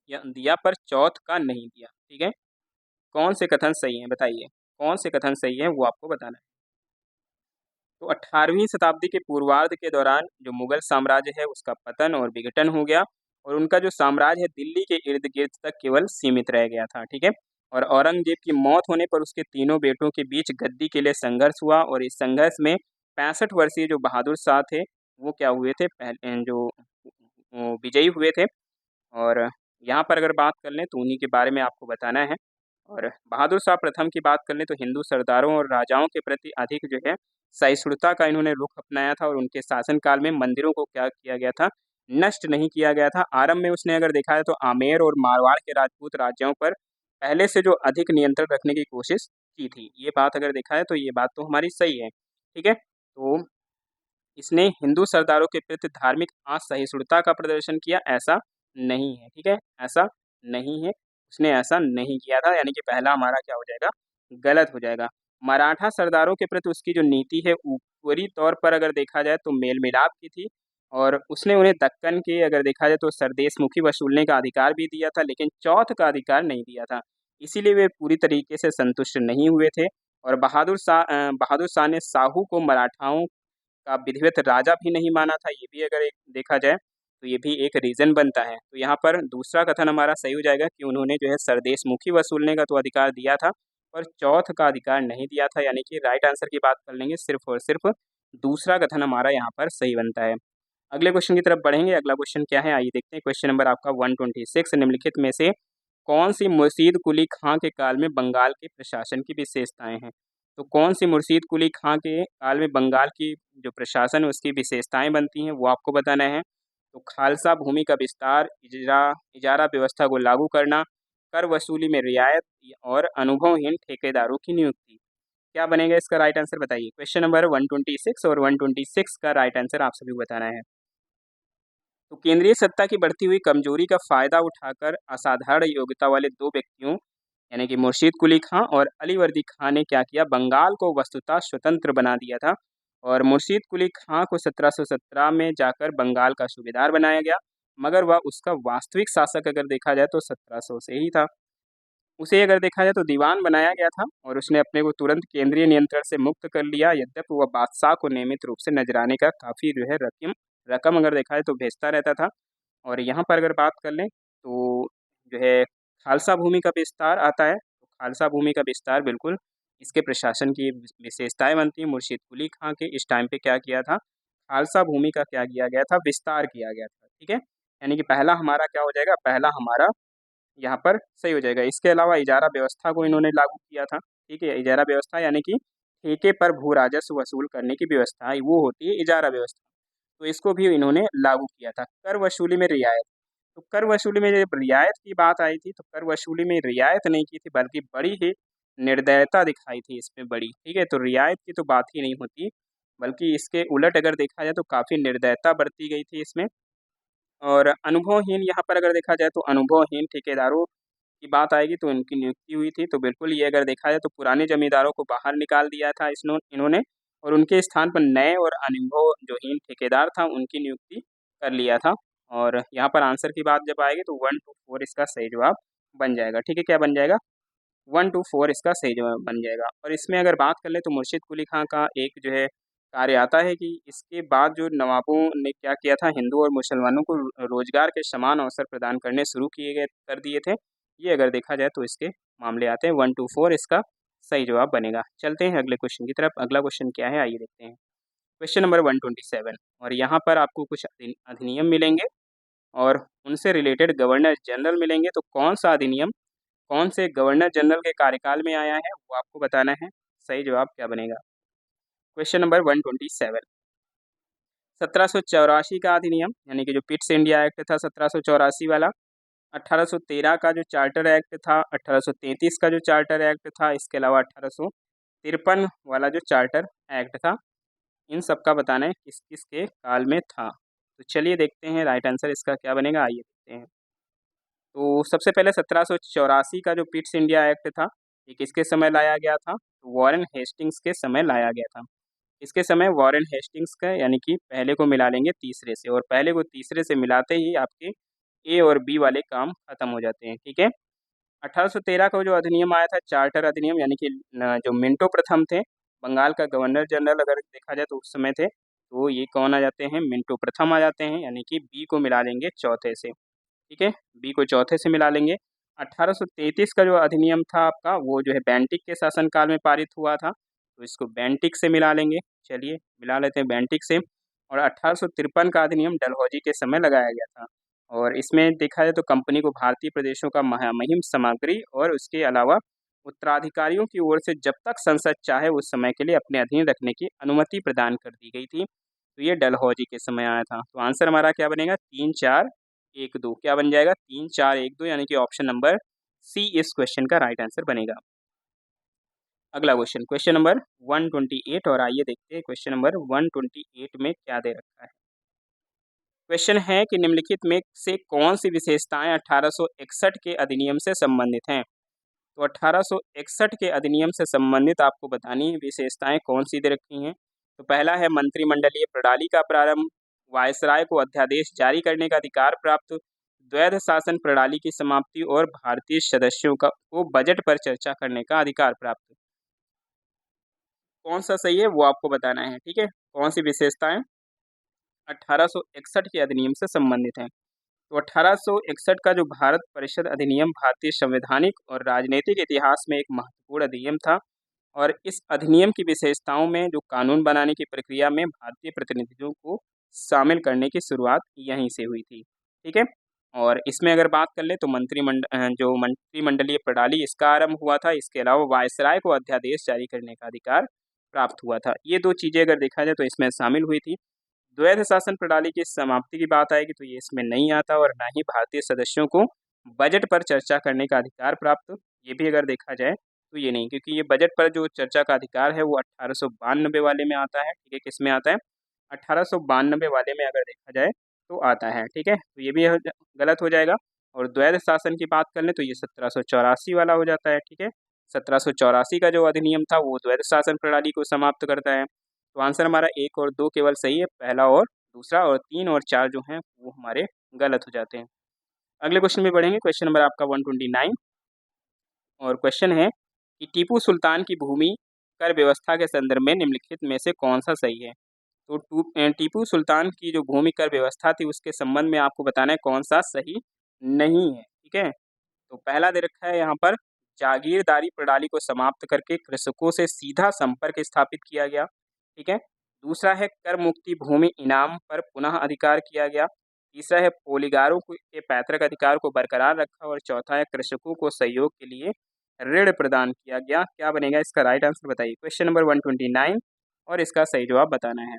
दिया पर चौथ का नहीं दिया। ठीक है, कौन से कथन सही हैं बताइए। कौन से कथन सही है वो आपको बताना है। तो 18वीं शताब्दी के पूर्वार्ध के दौरान जो मुगल साम्राज्य है उसका पतन और विघटन हो गया, और उनका जो साम्राज्य है दिल्ली के इर्द गिर्द तक केवल सीमित रह गया था। ठीक है, और औरंगजेब की मौत होने पर उसके तीनों बेटों के बीच गद्दी के लिए संघर्ष हुआ, और इस संघर्ष में 65 वर्षीय जो बहादुर शाह थे वो क्या हुए थे? पहले जो वो विजयी हुए थे। और यहाँ पर अगर बात कर लें तो उन्हीं के बारे में आपको बताना है। और बहादुर शाह प्रथम की बात कर लें तो हिंदू सरदारों और राजाओं के प्रति अधिक जो है सहिष्णुता का इन्होंने रुख अपनाया था, और उनके शासनकाल में मंदिरों को क्या किया गया था? नष्ट नहीं किया गया था। आरंभ में उसने अगर देखा है तो आमेर और मारवाड़ के राजपूत राज्यों पर पहले से जो अधिक नियंत्रण रखने की कोशिश की थी। ये बात अगर देखा है तो ये बात तो हमारी सही है। ठीक है, तो इसने हिंदू सरदारों के प्रति धार्मिक असहिष्णुता का प्रदर्शन किया, ऐसा नहीं है, ठीक है? ऐसा नहीं है, उसने ऐसा नहीं किया था, यानी कि पहला हमारा क्या हो जाएगा? गलत हो जाएगा। मराठा सरदारों के प्रति उसकी जो नीति है ऊपरी तौर पर अगर देखा जाए तो मेल-मिलाप की थी और उसने उन्हें दक्कन के अगर देखा जाए तो सरदेशमुखी वसूलने का अधिकार भी दिया था, लेकिन चौथ का अधिकार नहीं दिया था। इसीलिए वे पूरी तरीके से संतुष्ट नहीं हुए थे और बहादुर शाह ने साहू को मराठाओं का विधिवत राजा भी नहीं माना था, ये भी अगर एक देखा जाए, तो ये भी एक रीज़न बनता है। तो यहाँ पर दूसरा कथन हमारा सही हो जाएगा कि उन्होंने जो है सरदेशमुखी वसूलने का तो अधिकार दिया था, पर चौथ का अधिकार नहीं दिया था, यानी कि राइट आंसर की बात कर लेंगे सिर्फ़ और सिर्फ़ दूसरा कथन हमारा यहाँ पर सही बनता है। अगले क्वेश्चन की तरफ बढ़ेंगे, अगला क्वेश्चन क्या है आइए देखते हैं। क्वेश्चन नंबर आपका 126 निम्नलिखित में से कौन-सी मुर्शीद कुली खां के काल में बंगाल के प्रशासन की विशेषताएँ हैं? तो कौन-सी मुर्शीद कुली खां के काल में बंगाल की जो प्रशासन है उसकी विशेषताएँ बनती हैं, वो आपको बताना है। तो खालसा भूमि का विस्तार, इजारा व्यवस्था को लागू करना, कर वसूली में रियायत और अनुभवहीन ठेकेदारों की नियुक्ति। क्या बनेगा इसका राइट आंसर बताइए? क्वेश्चन नंबर 126 और 126 का राइट आंसर आप सभी को बताना है। तो केंद्रीय सत्ता की बढ़ती हुई कमजोरी का फायदा उठाकर असाधारण योग्यता वाले दो व्यक्तियों यानी कि मुर्शीद कुली खां और अलीवर्दी खां ने क्या किया, बंगाल को वस्तुतः स्वतंत्र बना दिया था और मुर्शीद कुली खां को 1717 में जाकर बंगाल का सूबेदार बनाया गया, मगर वह उसका वास्तविक शासक अगर देखा जाए तो 1700 से ही था। उसे अगर देखा जाए तो दीवान बनाया गया था और उसने अपने को तुरंत केंद्रीय नियंत्रण से मुक्त कर लिया, यद्यपि वह बादशाह को नियमित रूप से नजराने का काफ़ी जो है रकम रकम अगर देखा जाए तो भेजता रहता था। और यहाँ पर अगर बात कर लें तो जो है खालसा भूमि का विस्तार आता है, तो खालसा भूमि का विस्तार बिल्कुल इसके प्रशासन की विशेषताएँ बनती हैं। मुर्शीद कुली खां के इस टाइम पे क्या किया था, खालसा भूमि का क्या किया गया था, विस्तार किया गया था, ठीक है? यानी कि पहला हमारा क्या हो जाएगा, पहला हमारा यहाँ पर सही हो जाएगा। इसके अलावा इजारा व्यवस्था को इन्होंने लागू किया था, ठीक है? इजारा व्यवस्था यानी कि ठेके पर भू राजस्व वसूल करने की व्यवस्था, वो होती है इजारा व्यवस्था। तो इसको भी इन्होंने लागू किया था। कर वसूली में रियायत, तो कर वसूली में जब रियायत की बात आई थी, तो कर वसूली में रियायत नहीं की थी, बल्कि बड़ी ही निर्दयता दिखाई थी इसमें बड़ी, ठीक है? तो रियायत की तो बात ही नहीं होती, बल्कि इसके उलट अगर देखा जाए तो काफ़ी निर्दयता बरती गई थी इसमें। और अनुभवहीन यहाँ पर अगर देखा जाए तो अनुभवहीन ठेकेदारों की बात आएगी तो इनकी नियुक्ति हुई थी, तो बिल्कुल ये अगर देखा जाए तो पुराने ज़मींदारों को बाहर निकाल दिया था इन्होंने और उनके स्थान पर नए और अनुभव जो हीन ठेकेदार था उनकी नियुक्ति कर लिया था। और यहाँ पर आंसर की बात जब आएगी तो 1 टू 4 इसका सही जवाब बन जाएगा, ठीक है? क्या बन जाएगा? 1 टू 4 इसका सही जवाब बन जाएगा। और इसमें अगर बात कर लें तो मुर्शीद कुली खां का एक जो है कार्य आता है कि इसके बाद जो नवाबों ने क्या किया था, हिंदू और मुसलमानों को रोजगार के समान अवसर प्रदान करने शुरू किए गए कर दिए थे। ये अगर देखा जाए तो इसके मामले आते हैं। 1 टू 4 इसका सही जवाब बनेगा। चलते हैं अगले क्वेश्चन की तरफ। अगला क्वेश्चन क्या है आइए देखते हैं। क्वेश्चन नंबर 127 और यहाँ पर आपको कुछ अधिनियम मिलेंगे और उनसे रिलेटेड गवर्नर जनरल मिलेंगे। तो कौन सा अधिनियम कौन से गवर्नर जनरल के कार्यकाल में आया है वो आपको बताना है। सही जवाब क्या बनेगा? क्वेश्चन नंबर 127 1784 का अधिनियम यानी कि जो पिट्स इंडिया एक्ट था 1784 वाला, 1813 का जो चार्टर एक्ट था, 1833 का जो चार्टर एक्ट था, इसके अलावा 1853 वाला जो चार्टर एक्ट था, इन सब का बताना है किस किस के काल में था। तो चलिए देखते हैं राइट आंसर इसका क्या बनेगा, आइए देखते हैं। तो सबसे पहले 1784 का जो पिट्स इंडिया एक्ट था, ये किसके समय लाया गया था? तो वॉरेन हेस्टिंग्स के समय लाया गया था। इसके समय वॉरेन हेस्टिंग्स का यानी कि पहले को मिला लेंगे तीसरे से और पहले को तीसरे से मिलाते ही आपके ए और बी वाले काम खत्म हो जाते हैं, ठीक है? 1813 का जो अधिनियम आया था चार्टर अधिनियम यानी कि जो मिंटो प्रथम थे, बंगाल का गवर्नर जनरल अगर देखा जाए तो उस समय थे, तो ये कौन आ जाते हैं? मिंटो प्रथम आ जाते हैं, यानी कि बी को मिला लेंगे चौथे से, ठीक है? बी को चौथे से मिला लेंगे। 1833 का जो अधिनियम था आपका वो जो है बेंटिक के शासनकाल में पारित हुआ था, तो इसको बेंटिक से मिला लेंगे। चलिए मिला लेते हैं बेंटिक से। और 1853 का अधिनियम डलहौजी के समय लगाया गया था और इसमें देखा जाए तो कंपनी को भारतीय प्रदेशों का मुहिम सामग्री और उसके अलावा उत्तराधिकारियों की ओर से जब तक संसद चाहे उस समय के लिए अपने अधीन रखने की अनुमति प्रदान कर दी गई थी। तो ये डलहौजी के समय आया था। तो आंसर हमारा क्या बनेगा? 3-4-1-2 क्या बन जाएगा? 3-4-1-2 यानी कि ऑप्शन नंबर सी इस क्वेश्चन का राइट आंसर बनेगा। अगला क्वेश्चन, क्वेश्चन नंबर 128, और आइए देखते हैं क्वेश्चन नंबर 128 में क्या दे रखा है। क्वेश्चन है कि निम्नलिखित में से कौन सी विशेषताएं 1861 के अधिनियम से संबंधित हैं। तो 1861 के अधिनियम से संबंधित आपको बतानी है विशेषताएं कौन सी दे रखी हैं। तो पहला है मंत्रिमंडलीय प्रणाली का प्रारंभ, वायसराय को अध्यादेश जारी करने का अधिकार प्राप्त, द्वैध शासन प्रणाली की समाप्ति और भारतीय सदस्यों का को बजट पर चर्चा करने का अधिकार प्राप्त। कौन सा सही है वो आपको बताना है, ठीक है। कौन सी विशेषताएं 1861 के अधिनियम से संबंधित हैं। तो 1861 का जो भारत परिषद अधिनियम भारतीय संवैधानिक और राजनीतिक इतिहास में एक महत्वपूर्ण अधिनियम था, और इस अधिनियम की विशेषताओं में जो कानून बनाने की प्रक्रिया में भारतीय प्रतिनिधियों को शामिल करने की शुरुआत यहीं से हुई थी, ठीक है। और इसमें अगर बात कर ले तो जो मंत्रिमंडलीय प्रणाली इसका आरंभ हुआ था। इसके अलावा वायसराय को अध्यादेश जारी करने का अधिकार प्राप्त हुआ था। ये दो चीज़ें अगर देखा जाए तो इसमें शामिल हुई थी। द्वैध शासन प्रणाली की समाप्ति की बात आएगी तो ये इसमें नहीं आता, और ना ही भारतीय सदस्यों को बजट पर चर्चा करने का अधिकार प्राप्त, ये भी अगर देखा जाए तो ये नहीं, क्योंकि ये बजट पर जो चर्चा का अधिकार है वो 1892 वाले में आता है, ठीक है। किस में आता है? 1892 वाले में अगर देखा जाए तो आता है, ठीक है। तो ये भी गलत हो जाएगा। और द्वैध शासन की बात कर लें तो ये 1784 वाला हो जाता है, ठीक है। 1784 का जो अधिनियम था वो द्वैध शासन प्रणाली को समाप्त करता है। तो आंसर हमारा 1 और 2 केवल सही है, पहला और दूसरा, और 3 और 4 जो हैं वो हमारे गलत हो जाते हैं। अगले क्वेश्चन में बढ़ेंगे, क्वेश्चन नंबर आपका 129, और क्वेश्चन है कि टीपू सुल्तान की भूमि कर व्यवस्था के संदर्भ में निम्नलिखित में से कौन सा सही है। तो टीपू सुल्तान की जो भूमि कर व्यवस्था थी उसके संबंध में आपको बताना है कौन सा सही नहीं है, ठीक है। तो पहला दे रखा है यहाँ पर, जागीरदारी प्रणाली को समाप्त करके कृषकों से सीधा संपर्क स्थापित किया गया, ठीक है। दूसरा है कर मुक्ति भूमि इनाम पर पुनः अधिकार किया गया। तीसरा है पोलीगारों के पैतृक अधिकार को बरकरार रखा, और चौथा है कृषकों को सहयोग के लिए ऋण प्रदान किया गया। क्या बनेगा इसका राइट आंसर बताइए। क्वेश्चन नंबर 129, और इसका सही जवाब बताना है।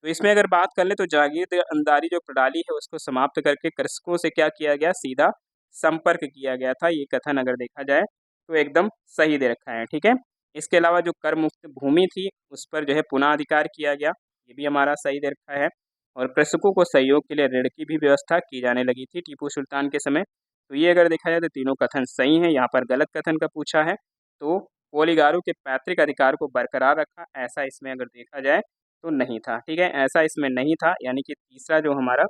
तो इसमें अगर बात कर ले तो जागीरदारी जो प्रणाली है उसको समाप्त करके कृषकों से क्या किया गया, सीधा संपर्क किया गया था। ये कथन अगर देखा जाए तो एकदम सही दे रखा है, ठीक है। इसके अलावा जो कर मुक्त भूमि थी उस पर जो है पुनः अधिकार किया गया, ये भी हमारा सही दे रखा है। और कृषकों को सहयोग के लिए ऋण की भी व्यवस्था की जाने लगी थी टीपू सुल्तान के समय। तो ये अगर देखा जाए तो तीनों कथन सही हैं। यहाँ पर गलत कथन का पूछा है, तो पोलीगारों के पैतृक अधिकार को बरकरार रखा, ऐसा इसमें अगर देखा जाए तो नहीं था, ठीक है। ऐसा इसमें नहीं था, यानी कि तीसरा जो हमारा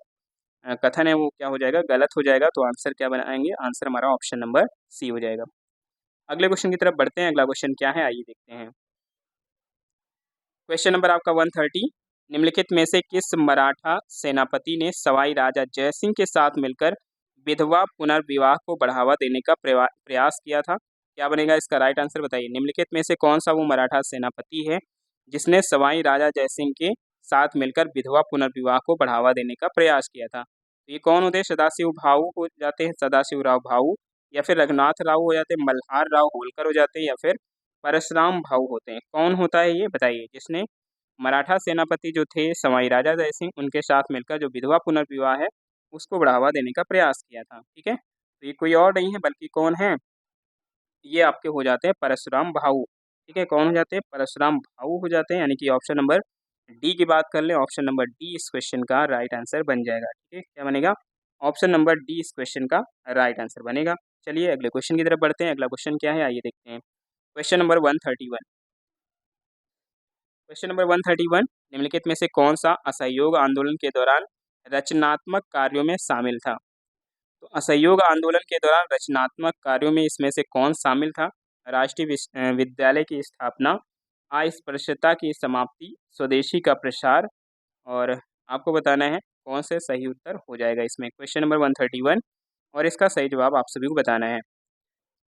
कथन है वो क्या हो जाएगा, गलत हो जाएगा। तो आंसर क्या बनाएंगे, आंसर हमारा ऑप्शन नंबर सी हो जाएगा। अगले क्वेश्चन की तरफ बढ़ते हैं। अगला क्वेश्चन क्या है आइए देखते हैं। क्वेश्चन नंबर आपका 130, निम्नलिखित में से किस मराठा सेनापति ने सवाई राजा जयसिंह के साथ मिलकर विधवा पुनर्विवाह को बढ़ावा देने का प्रयास किया था। क्या बनेगा इसका राइट आंसर बताइए। निम्नलिखित में से कौन सा वो मराठा सेनापति है जिसने सवाई राजा जयसिंह के साथ मिलकर विधवा पुनर्विवाह को बढ़ावा देने का प्रयास किया था। तो ये कौन होते हैं, सदाशिव भाऊ हो जाते हैं, सदाशिव राव भाऊ, या फिर रघुनाथ राव हो जाते हैं, मल्हार राव होलकर हो जाते हैं, या फिर परशुराम भाऊ होते हैं। कौन होता है ये बताइए, जिसने मराठा सेनापति जो थे सवाई राजा जय सिंह उनके साथ मिलकर जो विधवा पुनर्विवाह है उसको बढ़ावा देने का प्रयास किया था, ठीक है। तो ये कोई और नहीं है बल्कि कौन है, ये आपके हो जाते हैं परशुराम भाऊ, ठीक है। कौन हो जाते हैं, परशुराम भाऊ हो जाते हैं, यानी कि ऑप्शन नंबर डी की बात कर ले, ऑप्शन नंबर डी इस क्वेश्चन का राइट आंसर बन जाएगा, ठीक है। क्या बनेगा, ऑप्शन नंबर डी इस क्वेश्चन का राइट आंसर बनेगा। चलिए अगले क्वेश्चन की तरफ बढ़ते हैं। अगला क्वेश्चन क्या है आइए देखते हैं। क्वेश्चन नंबर 131, क्वेश्चन नंबर 131, निम्नलिखित में से कौन सा असहयोग आंदोलन के दौरान रचनात्मक कार्यों में शामिल था। तो असहयोग आंदोलन के दौरान रचनात्मक कार्यों में इसमें से कौन शामिल था। राष्ट्रीय विद्यालय की स्थापना, अस्पृश्यता की समाप्ति, स्वदेशी का प्रसार, और आपको बताना है कौन से सही उत्तर हो जाएगा इसमें। क्वेश्चन नंबर 131, और इसका सही जवाब आप सभी को बताना है।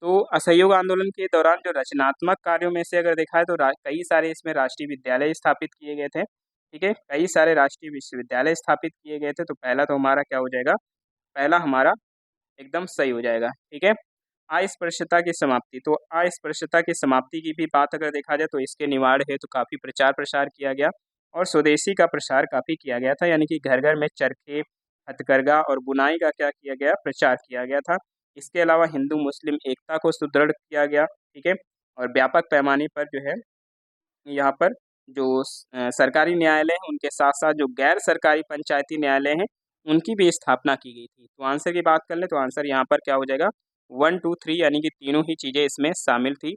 तो असहयोग आंदोलन के दौरान जो रचनात्मक कार्यों में से अगर देखा है तो कई सारे इसमें राष्ट्रीय विद्यालय स्थापित किए गए थे, ठीक है। कई सारे राष्ट्रीय विश्वविद्यालय स्थापित किए गए थे। तो पहला तो हमारा क्या हो जाएगा, पहला हमारा एकदम सही हो जाएगा, ठीक है। अस्पृश्यता की समाप्ति, तो अस्पृश्यता की समाप्ति की भी बात अगर देखा जाए तो इसके निवारण हेतु काफ़ी प्रचार प्रसार किया गया, और स्वदेशी का प्रसार काफ़ी किया गया था, यानी कि घर घर में चरखे, हथकरघा और बुनाई का क्या किया गया, प्रचार किया गया था। इसके अलावा हिंदू मुस्लिम एकता को सुदृढ़ किया गया, ठीक है। और व्यापक पैमाने पर जो है यहाँ पर जो सरकारी न्यायालय हैं उनके साथ-साथ जो गैर सरकारी पंचायती न्यायालय हैं, उनकी भी स्थापना की गई थी। तो आंसर की बात कर लें तो आंसर यहाँ पर क्या हो जाएगा 1, 2, 3 यानी कि तीनों ही चीज़ें इसमें शामिल थी।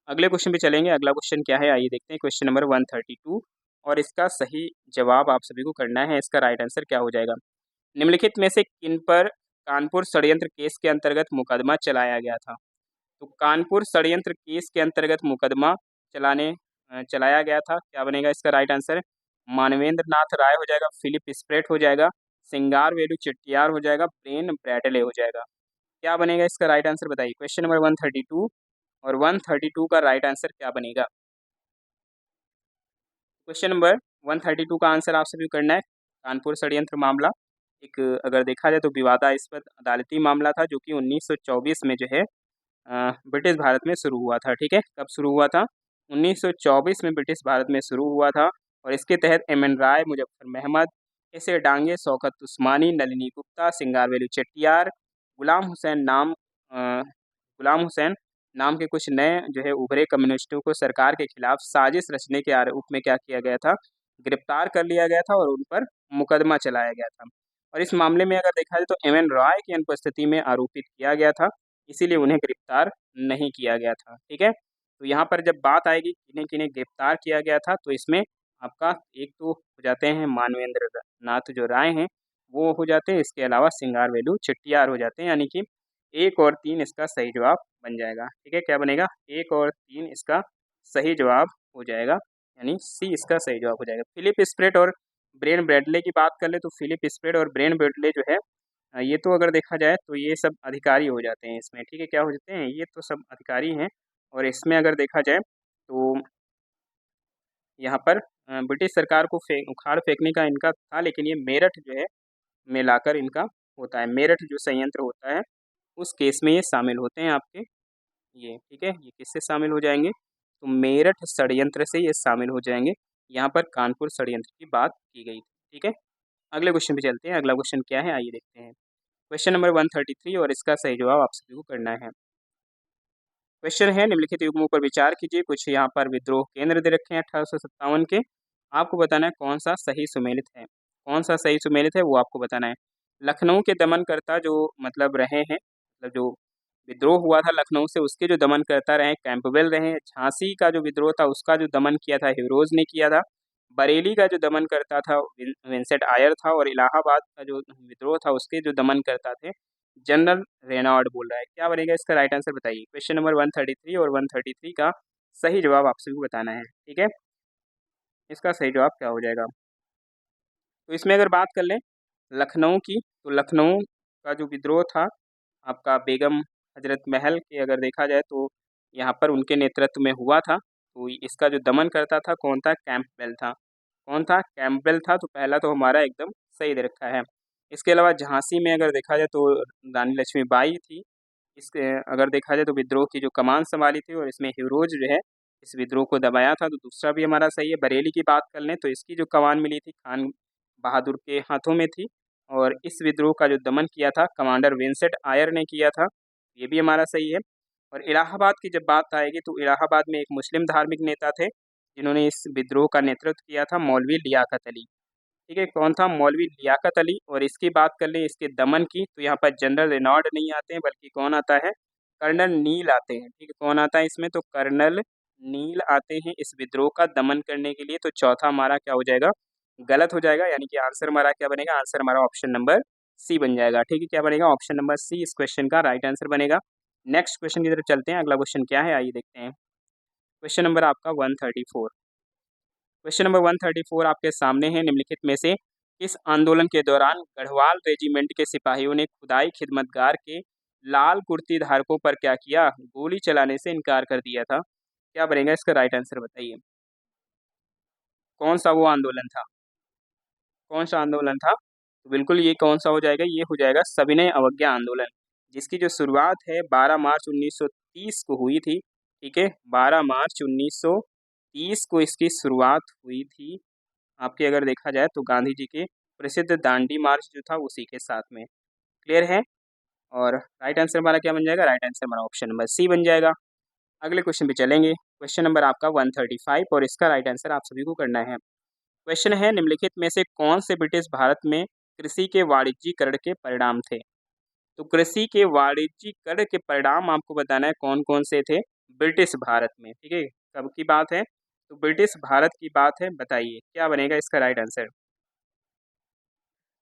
अगले क्वेश्चन पे चलेंगे, अगला क्वेश्चन क्या है आइए देखते हैं क्वेश्चन नंबर 132 और इसका सही जवाब आप सभी को करना है, इसका राइट आंसर क्या हो जाएगा? निम्नलिखित में से किन पर कानपुर षड्यंत्र केस के अंतर्गत मुकदमा चलाया गया था? तो कानपुर षड्यंत्र केस के अंतर्गत मुकदमा चलाया गया था, क्या बनेगा इसका राइट आंसर? मानवेंद्र नाथ राय हो जाएगा, फिलिप स्प्रेट हो जाएगा, सिंगारवेलु चेट्टियार हो जाएगा, ब्रेन ब्रैडले हो जाएगा। क्या बनेगा इसका राइट आंसर बताइए? क्वेश्चन नंबर 132 और 132 का राइट आंसर क्या बनेगा? क्वेश्चन नंबर 132 का आंसर आप सभी को करना है। कानपुर षड्यंत्र मामला एक अगर देखा जाए तो विवादास्पद अदालती मामला था जो कि 1924 में जो है ब्रिटिश भारत में शुरू हुआ था, ठीक है? कब शुरू हुआ था? 1924 में ब्रिटिश भारत में शुरू हुआ था और इसके तहत एम.एन. राय, मुजफ्फर महमद, एस.ए. डांगे, शौकत उस्मानी, नलिनी गुप्ता, सिंगारवेलु चेट्टियार, गुलाम हुसैन नाम अ, गुलाम हुसैन नाम के कुछ नए जो है उभरे कम्युनिस्टों को सरकार के खिलाफ साजिश रचने के आरोप में क्या किया गया था? गिरफ्तार कर लिया गया था और उन पर मुकदमा चलाया गया था। और इस मामले में अगर देखा जाए तो एम.एन. रॉय की अनुपस्थिति में आरोपित किया गया था, इसीलिए उन्हें गिरफ्तार नहीं किया गया था, ठीक है? तो यहाँ पर जब बात आएगी किन्हें-किन्हें गिरफ्तार किया गया था, तो इसमें आपका एक तो हो जाते हैं मानवेंद्र नाथ जो राय हैं, वो हो जाते हैं, इसके अलावा सिंगारवेलु चेट्टियार हो जाते हैं, यानी कि 1 और 3 इसका सही जवाब बन जाएगा, ठीक है? क्या बनेगा? 1 और 3 इसका सही जवाब हो जाएगा, यानी सी इसका सही जवाब हो जाएगा। फिलिप स्प्रेट और ब्रेन ब्रैडले की बात कर लें तो फिलिप स्प्रेट और ब्रेन ब्रैडले जो है ये तो अगर देखा जाए तो ये सब अधिकारी हो जाते हैं इसमें, ठीक है? क्या हो जाते हैं? ये तो सब अधिकारी हैं और इसमें अगर देखा जाए तो यहाँ पर ब्रिटिश सरकार को उखाड़ फेंकने का इनका था, लेकिन ये मेरठ जो है में लाकर इनका होता है। मेरठ जो संयंत्र होता है, उस केस में ये शामिल होते हैं आपके ये, ठीक है? ये किससे शामिल हो जाएँगे? तो मेरठ षड्यंत्र से ये शामिल हो जाएँगे। यहाँ पर कानपुर षड्यंत्र की बात की गई थी, ठीक है? अगले क्वेश्चन पे चलते हैं, अगला क्वेश्चन क्या है आइए देखते हैं। क्वेश्चन नंबर 133 और इसका सही जवाब आप सभी को करना है। क्वेश्चन है निम्नलिखित युग्मों पर विचार कीजिए, कुछ यहाँ पर विद्रोह केंद्र दे रखे हैं 1857 के। आपको बताना है कौन-सा सही सुमेलित है। कौन-सा सही सुमेलित है वो आपको बताना है। लखनऊ के दमनकर्ता जो मतलब रहे हैं, मतलब जो विद्रोह हुआ था लखनऊ से उसके जो दमनकर्ता रहे कैंपबेल रहे हैं। झांसी का जो विद्रोह था उसका जो दमन किया था हीरोज़ ने किया था। बरेली का जो दमनकर्ता था विंसेंट आयर था और इलाहाबाद का जो विद्रोह था उसके जो दमनकर्ता थे जनरल रेनाल्ड बोल रहा है। क्या बनेगा इसका राइट आंसर बताइए? क्वेश्चन नंबर 133 और 133 का सही जवाब आप सभी को बताना है, ठीक है? इसका सही जवाब क्या हो जाएगा? तो इसमें अगर बात कर लें लखनऊ की, तो लखनऊ का जो विद्रोह था आपका बेगम हज़रत महल के अगर देखा जाए तो यहाँ पर उनके नेतृत्व में हुआ था। तो इसका जो दमन करता था कौन था? कैंपबेल था। कौन था? कैंपबेल था, तो पहला तो हमारा एकदम सही दे रखा है। इसके अलावा झांसी में अगर देखा जाए तो रानी लक्ष्मीबाई थी। इसके अगर देखा जाए तो विद्रोह की जो कमान सँभाली थी और इसमें हीरोज़ जो है इस विद्रोह को दबाया था, तो दूसरा भी हमारा सही है। बरेली की बात कर लें तो इसकी जो कमान मिली थी खान बहादुर के हाथों में थी और इस विद्रोह का जो दमन किया था कमांडर विंसेंट आयर ने किया था, ये भी हमारा सही है। और इलाहाबाद की जब बात आएगी तो इलाहाबाद में एक मुस्लिम धार्मिक नेता थे, जिन्होंने इस विद्रोह का नेतृत्व किया था मौलवी लियाकत अली। ठीक है, कौन था? मौलवी लियाकत अली। और इसकी बात कर लें इसके दमन की तो यहाँ पर जनरल रेनॉल्ड नहीं आते हैं बल्कि कौन आता है? कर्नल नील आते हैं, ठीक है? कौन आता है इसमें? तो कर्नल नील आते हैं इस विद्रोह का दमन करने के लिए। तो चौथा हमारा क्या हो जाएगा? गलत हो जाएगा, यानी कि आंसर हमारा क्या बनेगा? आंसर हमारा ऑप्शन नंबर सी बन जाएगा, ठीक है? क्या बनेगा? ऑप्शन नंबर सी इस क्वेश्चन का राइट आंसर बनेगा। नेक्स्ट क्वेश्चन की तरफ चलते हैं, अगला क्वेश्चन क्या है आइए देखते हैं। क्वेश्चन नंबर आपका 134। क्वेश्चन नंबर 134 आपके सामने है, निम्नलिखित में से इस आंदोलन के दौरान गढ़वाल रेजिमेंट के सिपाहियों ने खुदाई खिदमतगार के लाल कुर्ती धारकों पर क्या किया? गोली चलाने से इनकार कर दिया था। क्या बनेगा इसका राइट आंसर बताइए? कौन सा वो आंदोलन था? कौन सा आंदोलन था? तो बिल्कुल ये कौन सा हो जाएगा? ये हो जाएगा सविनय अवज्ञा आंदोलन, जिसकी जो शुरुआत है 12 मार्च 1930 को हुई थी, ठीक है? 12 मार्च 1930 को इसकी शुरुआत हुई थी। आपके अगर देखा जाए तो गांधी जी के प्रसिद्ध दांडी मार्च जो था उसी के साथ में। क्लियर है? और राइट आंसर हमारा क्या बन जाएगा? राइट आंसर हमारा ऑप्शन नंबर सी बन जाएगा। अगले क्वेश्चन पे चलेंगे। क्वेश्चन नंबर आपका 135 और इसका राइट आंसर आप सभी को करना है। क्वेश्चन है, निम्नलिखित में से कौन से ब्रिटिश भारत में कृषि के वाणिज्यीकरण के परिणाम थे? तो कृषि के वाणिज्यीकरण के परिणाम आपको बताना है कौन कौन से थे ब्रिटिश भारत में। ठीक है, कब की बात है? तो ब्रिटिश भारत की बात है। बताइए क्या बनेगा इसका राइट आंसर।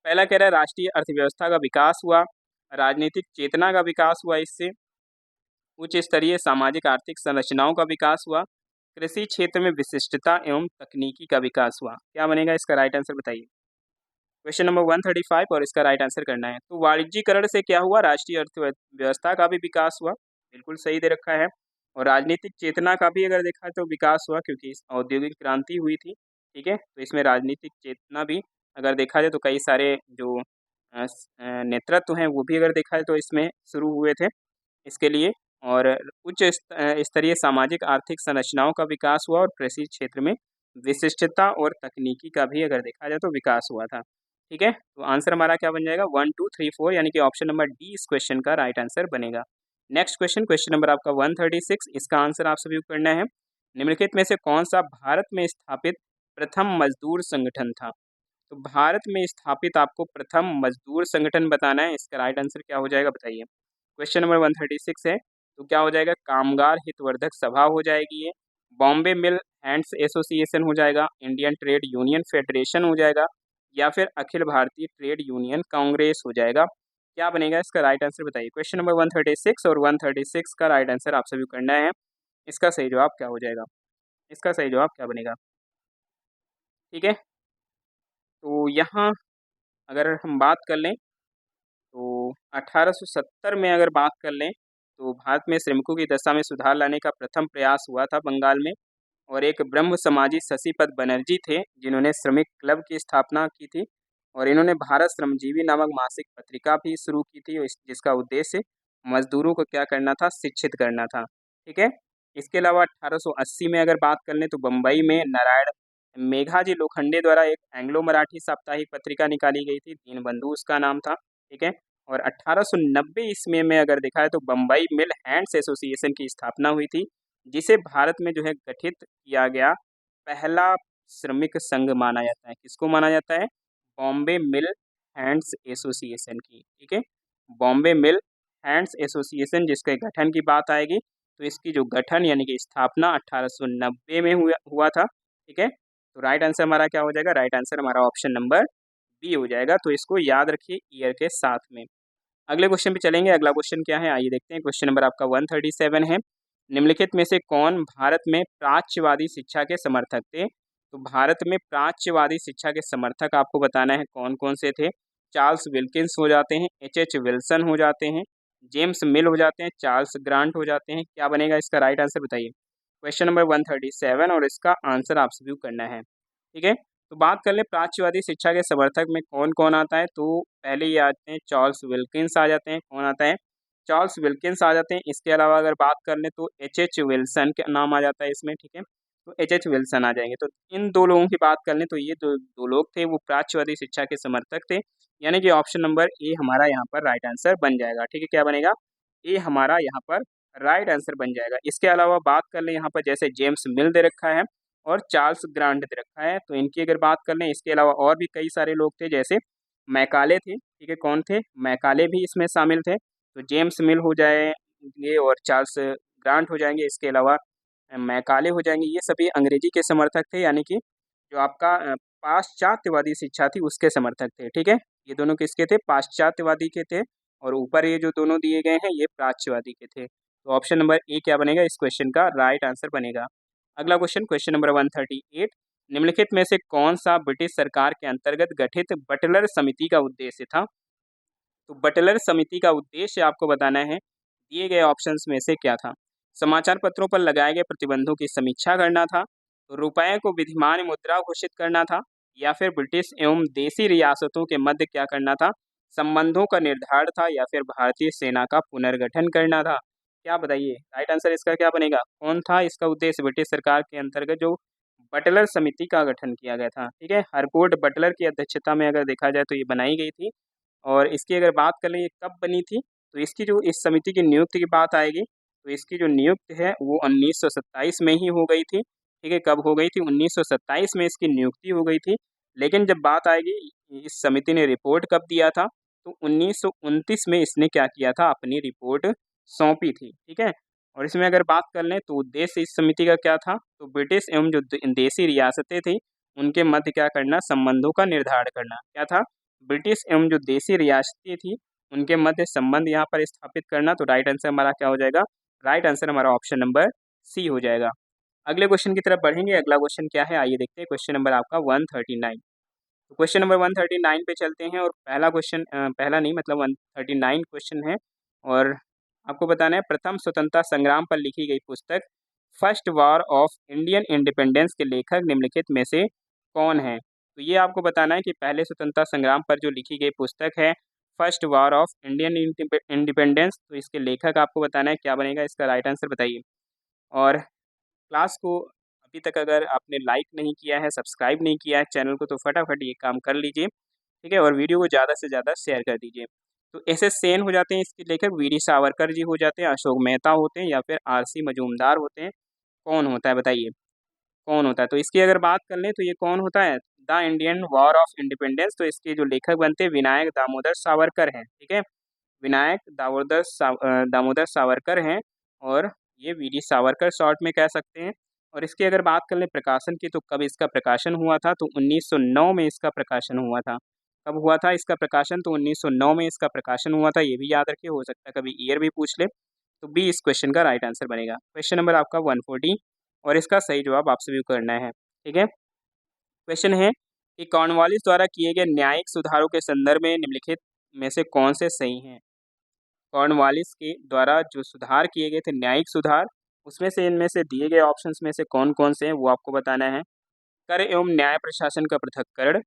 पहला कह रहा है राष्ट्रीय अर्थव्यवस्था का विकास हुआ, राजनीतिक चेतना का विकास हुआ, इससे उच्च स्तरीय सामाजिक आर्थिक संरचनाओं का विकास हुआ, कृषि क्षेत्र में विशिष्टता एवं तकनीकी का विकास हुआ। क्या बनेगा इसका राइट आंसर बताइए। क्वेश्चन नंबर 135 और इसका राइट आंसर करना है। तो वाणिज्यीकरण से क्या हुआ? राष्ट्रीय अर्थव्यवस्था का भी विकास हुआ, बिल्कुल सही दे रखा है। और राजनीतिक चेतना का भी अगर देखा तो विकास हुआ, क्योंकि इस औद्योगिक क्रांति हुई थी। ठीक है, तो इसमें राजनीतिक चेतना भी अगर देखा जाए तो कई सारे जो नेतृत्व हैं वो भी अगर देखा जाए तो इसमें शुरू हुए थे इसके लिए। और उच्च स्तरीय सामाजिक आर्थिक संरचनाओं का विकास हुआ और कृषि क्षेत्र में विशिष्टता और तकनीकी का भी अगर देखा जाए तो विकास हुआ था। ठीक है, तो आंसर हमारा क्या बन जाएगा? 1 2 3 4, यानी कि ऑप्शन नंबर डी इस क्वेश्चन का राइट आंसर बनेगा। नेक्स्ट क्वेश्चन, क्वेश्चन नंबर आपका 136, इसका आंसर आप सभी को करना है। निम्नलिखित में से कौन सा भारत में स्थापित प्रथम मजदूर संगठन था? तो भारत में स्थापित आपको प्रथम मजदूर संगठन बताना है। इसका राइट आंसर क्या हो जाएगा बताइए। क्वेश्चन नंबर 136 है, तो क्या हो जाएगा? कामगार हितवर्धक सभा हो जाएगी ये, बॉम्बे मिल हैंड्स एसोसिएशन हो जाएगा, इंडियन ट्रेड यूनियन फेडरेशन हो जाएगा, या फिर अखिल भारतीय ट्रेड यूनियन कांग्रेस हो जाएगा। क्या बनेगा इसका राइट आंसर बताइए। क्वेश्चन नंबर 136 और 136 का राइट आंसर आप सभी को करना है। इसका सही जवाब क्या हो जाएगा? इसका सही जवाब क्या बनेगा? ठीक है, तो यहाँ अगर हम बात कर लें तो 1870 में अगर बात कर लें तो भारत में श्रमिकों की दशा में सुधार लाने का प्रथम प्रयास हुआ था बंगाल में। और एक ब्रह्म समाजी शशिपद बनर्जी थे जिन्होंने श्रमिक क्लब की स्थापना की थी। और इन्होंने भारत श्रमजीवी नामक मासिक पत्रिका भी शुरू की थी, जिसका उद्देश्य मजदूरों को क्या करना था? शिक्षित करना था। ठीक है, इसके अलावा 1880 में अगर बात कर लें तो बम्बई में नारायण मेघाजी लोखंडे द्वारा एक एंग्लो मराठी साप्ताहिक पत्रिका निकाली गई थी, दीनबंधु उसका नाम था। ठीक है, और 1890 ईस्वी में अगर देखा है तो बम्बई मिल हैंड्स एसोसिएशन की स्थापना हुई थी, जिसे भारत में जो है गठित किया गया पहला श्रमिक संघ माना जाता है। किसको माना जाता है? बॉम्बे मिल हैंड्स एसोसिएशन की। ठीक है, बॉम्बे मिल हैंड्स एसोसिएशन जिसके गठन की बात आएगी तो इसकी जो गठन यानी कि स्थापना 1890 में हुआ था। ठीक है, तो राइट आंसर हमारा क्या हो जाएगा? राइट आंसर हमारा ऑप्शन नंबर बी हो जाएगा। तो इसको याद रखिए ईयर के साथ में। अगले क्वेश्चन पे चलेंगे। अगला क्वेश्चन क्या है आइए देखते हैं। क्वेश्चन नंबर आपका 137 है। निम्नलिखित में से कौन भारत में प्राच्यवादी शिक्षा के समर्थक थे? तो भारत में प्राच्यवादी शिक्षा के समर्थक आपको बताना है कौन कौन से थे। चार्ल्स विल्किंस हो जाते हैं, एच एच विल्सन हो जाते हैं, जेम्स मिल हो जाते हैं, चार्ल्स ग्रांट हो जाते हैं। क्या बनेगा इसका राइट आंसर बताइए। क्वेश्चन नंबर 137 और इसका आंसर आप सभी को करना है। ठीक है, तो बात कर ले प्राच्यवादी शिक्षा के समर्थक में कौन कौन आता है। तो पहले ये आते हैं चार्ल्स विल्किंस आ जाते हैं। कौन आता है? चार्ल्स विल्किंस आ जाते हैं। इसके अलावा अगर बात कर लें तो एच एच विल्सन का नाम आ जाता है इसमें। ठीक है, तो एच एच विल्सन आ जाएंगे। तो इन दो लोगों की बात कर लें तो ये दो लोग थे वो प्राच्यवादी शिक्षा के समर्थक थे, यानी कि ऑप्शन नंबर ए हमारा यहाँ पर राइट आंसर बन जाएगा। ठीक है, क्या बनेगा? ए हमारा यहाँ पर राइट आंसर बन जाएगा। इसके अलावा बात कर लें यहाँ पर जैसे जेम्स मिल दे रखा है और चार्ल्स ग्रांट दे रखा है, तो इनकी अगर बात कर लें इसके अलावा और भी कई सारे लोग थे जैसे मैकाले थे। ठीक है, कौन थे? मैकाले भी इसमें शामिल थे। तो जेम्स मिल हो जाएंगे और चार्ल्स ग्रांट हो जाएंगे। इसके अलावा मैकाले हो जाएंगे। ये सभी अंग्रेजी के समर्थक थे, यानी कि जो आपका पाश्चात्यवादी शिक्षा थी उसके समर्थक थे। ठीक है, ये दोनों किसके थे? पाश्चात्यवादी के थे। और ऊपर ये जो दोनों दिए गए हैं ये प्राच्यवादी के थे। तो ऑप्शन नंबर ए क्या बनेगा इस क्वेश्चन का राइट आंसर बनेगा। अगला क्वेश्चन, क्वेश्चन नंबर 138, निम्नलिखित में से कौन सा ब्रिटिश सरकार के अंतर्गत गठित बटलर समिति का उद्देश्य था? तो बटलर समिति का उद्देश्य आपको बताना है दिए गए ऑप्शंस में से क्या था। समाचार पत्रों पर लगाए गए प्रतिबंधों की समीक्षा करना था, रुपए को विधिमान मुद्रा घोषित करना था, या फिर ब्रिटिश एवं देसी रियासतों के मध्य क्या करना था? संबंधों का निर्धारण था, या फिर भारतीय सेना का पुनर्गठन करना था। क्या बताइए राइट आंसर इसका क्या बनेगा? कौन था इसका उद्देश्य ब्रिटिश सरकार के अंतर्गत जो बटलर समिति का गठन किया गया था? ठीक है, हरकोर्ट बटलर की अध्यक्षता में अगर देखा जाए तो ये बनाई गई थी। और इसकी अगर बात कर लें ये कब बनी थी, तो इसकी जो इस समिति की नियुक्ति की बात आएगी तो इसकी जो नियुक्ति है वो 1927 में ही हो गई थी। ठीक है, कब हो गई थी? 1927 में इसकी नियुक्ति हो गई थी। लेकिन जब बात आएगी इस समिति ने रिपोर्ट कब दिया था, तो 1929 में इसने क्या किया था? अपनी रिपोर्ट सौंपी थी। ठीक है? और इसमें अगर बात कर लें तो उद्देश्य इस समिति का क्या था? तो ब्रिटिश एवं जो देशी रियासतें थी, उनके मध्य क्या करना? संबंधों का निर्धारण करना। क्या था? ब्रिटिश एवं जो देशी रियासतें थी, उनके मध्य संबंध यहाँ पर स्थापित करना। तो राइट आंसर हमारा क्या हो जाएगा? राइट आंसर हमारा ऑप्शन नंबर सी हो जाएगा। अगले क्वेश्चन की तरफ बढ़ेंगे। अगला क्वेश्चन क्या है? आइए देखते हैं। क्वेश्चन नंबर आपका 139। तो क्वेश्चन नंबर 139 पे चलते हैं और पहला क्वेश्चन पहला नहीं मतलब 139 क्वेश्चन है और आपको बताना है प्रथम स्वतंत्रता संग्राम पर लिखी गई पुस्तक first war of Indian independence के लेखक निम्नलिखित में से कौन है? तो ये आपको बताना है कि पहले स्वतंत्रता संग्राम पर जो लिखी गई पुस्तक है first war of Indian independence, तो इसके लेखक आपको बताना है। क्या बनेगा इसका? राइट आंसर बताइए। और क्लास को अभी तक अगर आपने लाइक नहीं किया है, सब्सक्राइब नहीं किया है चैनल को, तो फटाफट ये काम कर लीजिए। ठीक है? और वीडियो को ज़्यादा से ज़्यादा शेयर कर दीजिए। तो एस.एस. सेन हो जाते हैं इसके लेखक, वी.डी. सावरकर जी हो जाते हैं, अशोक मेहता होते हैं या फिर आर.सी. मजूमदार होते हैं। कौन होता है बताइए? कौन होता है? तो इसकी अगर बात कर लें तो ये कौन होता है? The Indian war of independence, तो इसके जो लेखक बनते हैं विनायक दामोदर सावरकर हैं। ठीक है? विनायक दामोदर सावरकर हैं और ये वी.डी. सावरकर शॉर्ट में कह सकते हैं। और इसकी अगर बात कर लें प्रकाशन की, तो कब इसका प्रकाशन हुआ था? तो 1909 में इसका प्रकाशन हुआ था। कब हुआ था इसका प्रकाशन? तो 1909 में इसका प्रकाशन हुआ था। ये भी याद रखिए, हो सकता है कभी ईयर भी पूछ ले। तो बी इस क्वेश्चन का राइट आंसर बनेगा। क्वेश्चन नंबर आपका 140 और इसका सही जवाब आप सभी को करना है। ठीक है? क्वेश्चन है कि कॉर्नवालिस द्वारा किए गए न्यायिक सुधारों के संदर्भ में निम्नलिखित में से कौन से सही हैं? कॉर्नवालिस के द्वारा जो सुधार किए गए थे, न्यायिक सुधार, उसमें से इनमें से दिए गए ऑप्शंस में से कौन-कौन से हैं वो आपको बताना है। कर एवं न्याय प्रशासन का पृथक्करण,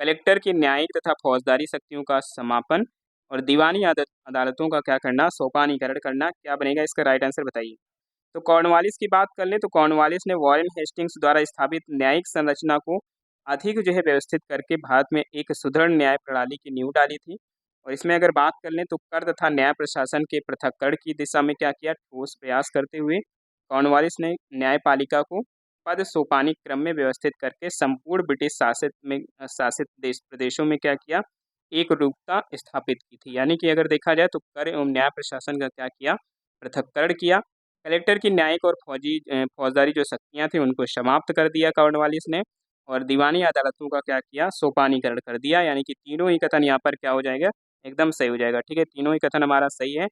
कलेक्टर की न्यायिक तथा फौजदारी शक्तियों का समापन और दीवानी अदालतों का क्या करना? सोपानीकरण करना। क्या बनेगा इसका? राइट आंसर बताइए। तो कॉर्नवालिस की बात कर लें तो कॉर्नवालिस ने वॉरेन हेस्टिंग्स द्वारा स्थापित न्यायिक संरचना को अधिक जो है व्यवस्थित करके भारत में एक सुदृढ़ न्याय प्रणाली की नींव डाली थी। और इसमें अगर बात कर लें तो कर तथा न्याय प्रशासन के पृथक्करण की दिशा में क्या किया? ठोस प्रयास करते हुए कॉर्नवालिस ने न्यायपालिका को पद सोपानिक क्रम में व्यवस्थित करके संपूर्ण ब्रिटिश शासित देश प्रदेशों में क्या किया? एक रूपता स्थापित की थी। यानी कि अगर देखा जाए तो कर एवं न्याय प्रशासन का क्या किया? पृथक्करण किया। कलेक्टर की न्यायिक और फौजदारी जो शक्तियाँ थी उनको समाप्त कर दिया कॉर्नवालिस ने और दीवानी अदालतों का क्या किया? सोपानीकरण कर दिया। यानी कि तीनों ही कथन यहाँ पर क्या हो जाएगा? एकदम सही हो जाएगा। ठीक है? तीनों ही कथन हमारा सही है।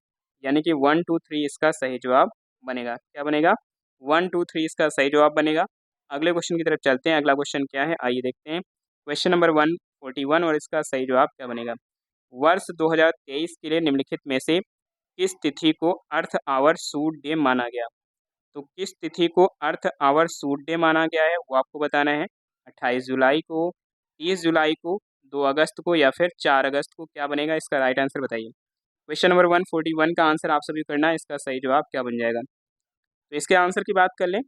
यानी कि 1, 2, 3 इसका सही जवाब बनेगा। क्या बनेगा? 1, 2, 3 इसका सही जवाब बनेगा। अगले क्वेश्चन की तरफ चलते हैं। अगला क्वेश्चन क्या है? आइए देखते हैं। क्वेश्चन नंबर 141 और इसका सही जवाब क्या बनेगा? वर्ष 2023 के लिए निम्नलिखित में से किस तिथि को अर्थ आवर सूट डे माना गया? तो किस तिथि को अर्थ आवर सूट डे माना गया है वो आपको बताना है। 28 जुलाई को, 30 जुलाई को, 2 अगस्त को या फिर 4 अगस्त को। क्या बनेगा इसका? राइट आंसर बताइए। क्वेश्चन नंबर 141 का आंसर आप सभी को करना है। इसका सही जवाब क्या बन जाएगा? तो इसके आंसर की बात कर लें